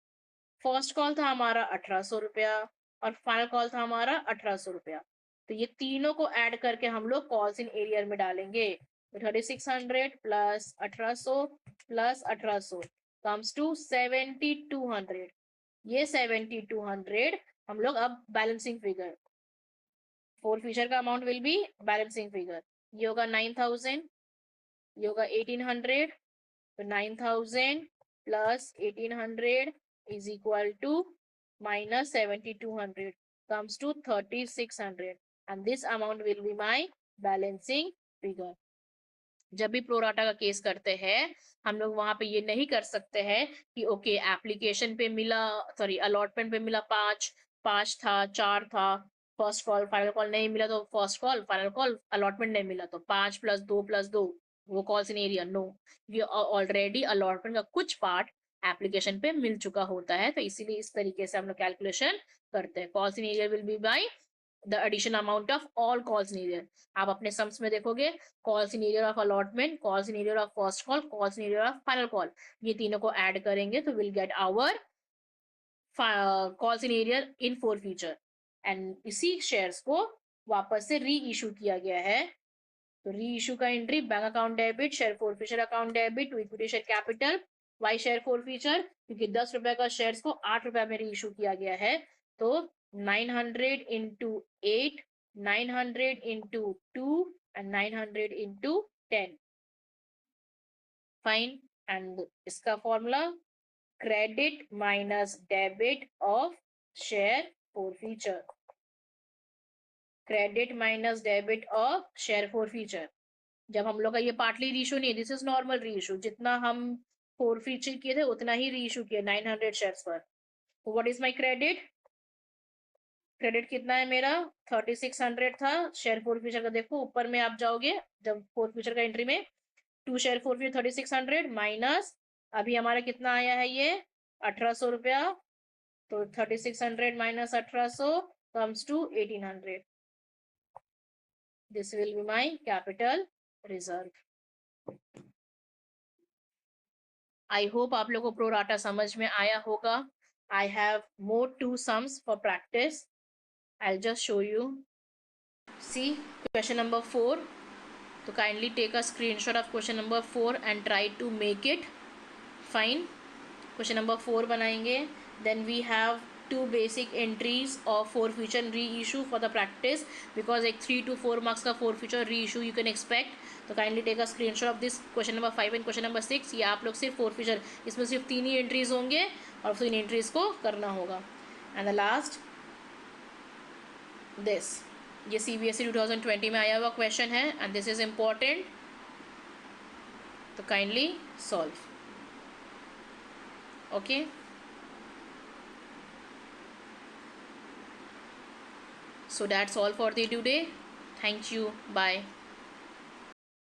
फर्स्ट कॉल था हमारा 1800 रुपया और फाइनल कॉल था हमारा 1800 रुपया। तो ये तीनों को ऐड करके हम लोग कॉल्स इन एरियर में डालेंगे, तो 3600 प्लस 1800 प्लस 1800 कम्स टू 7200। ये 7200 हम लोग अब बैलेंसिंग फिगर, फोर फीचर का amount will be balancing figure, ये होगा 9000, ये होगा 1800, तो 9000 plus 1800 is equal to minus 7200 comes to 3600 and this amount will be my balancing figure। जब भी प्रोराटा का केस करते हैं हम लोग वहां पे ये नहीं कर सकते हैं कि ओके एप्लीकेशन पे मिला, सॉरी अलॉटमेंट पे मिला 5, 5 था 4 था, फर्स्ट कॉल फाइनल कॉल नहीं मिला तो first call final call, allotment नहीं मिला तो 5 + 2 + 2, वो कॉल सिनेरियो नो, ये ऑलरेडी अलॉटमेंट का कुछ पार्ट एप्लीकेशन पे मिल चुका होता है, तो इसीलिए इस तरीके से हम लोग कैलकुलेशन करते हैं. Call in arrear will be by the addition amount of all call in arrear. आप अपने सम्स में देखोगे call in arrear of allotment, call in arrear of first call, call in arrear of final call, ये तीनों को ऐड करेंगे तो will get our call in arrear in forfeiture. एंड इसी शेयर्स को वापस से री इशू किया गया है. तो री इशू का entry bank account debit, share for future account debit to equity share capital. Why share for future? क्योंकि 10 रुपए का शेयर्स को 8 रुपए में री इशू किया गया है. तो 900 into 8, 900 into 2 and 900 into 10. Fine. And इसका formula credit minus debit of share for future. Credit minus debit of share for future. जब हम लोग का ये पार्टली रीइशू नहीं, दिस इज नॉर्मल रीइशू. जितना हम फोर फीचर किए थे उतना ही रीइशू किया 900 शेयर्स पर. What is my credit? Credit कितना है मेरा? 3600 था. शेयर फोर फीचर का देखो ऊपर में आप जाओगे जब फोर फीचर का एंट्री में, to share forfeiture 3600 minus अभी हमारा कितना आया है ये 1800 रुपया. तो 3600 minus 1800 comes to 1800. This will be my capital reserve. I hope आप लोगों को प्रोराटा समझ में आया होगा. I have more two sums for practice. I just show you. See question number 4. तो kindly take a screenshot of question number 4 and try to make it. Fine. Question number 4 बनाएंगे. Then we have two basic entries of forfeiture and reissue for the practice, because एक 3 to 4 marks का forfeiture reissue you can expect. तो kindly take a screenshot of this question number 5 and question number 6. ये आप लोग सिर्फ forfeiture, इसमें सिर्फ 3 ही entries होंगे और 3 एंट्रीज को करना होगा. एंड द लास्ट दिस, ये CBSE 2020 में आया हुआ क्वेश्चन है एंड दिस इज इम्पॉर्टेंट. तो kindly solve. Okay. So that's all for the today. Thank you. Bye.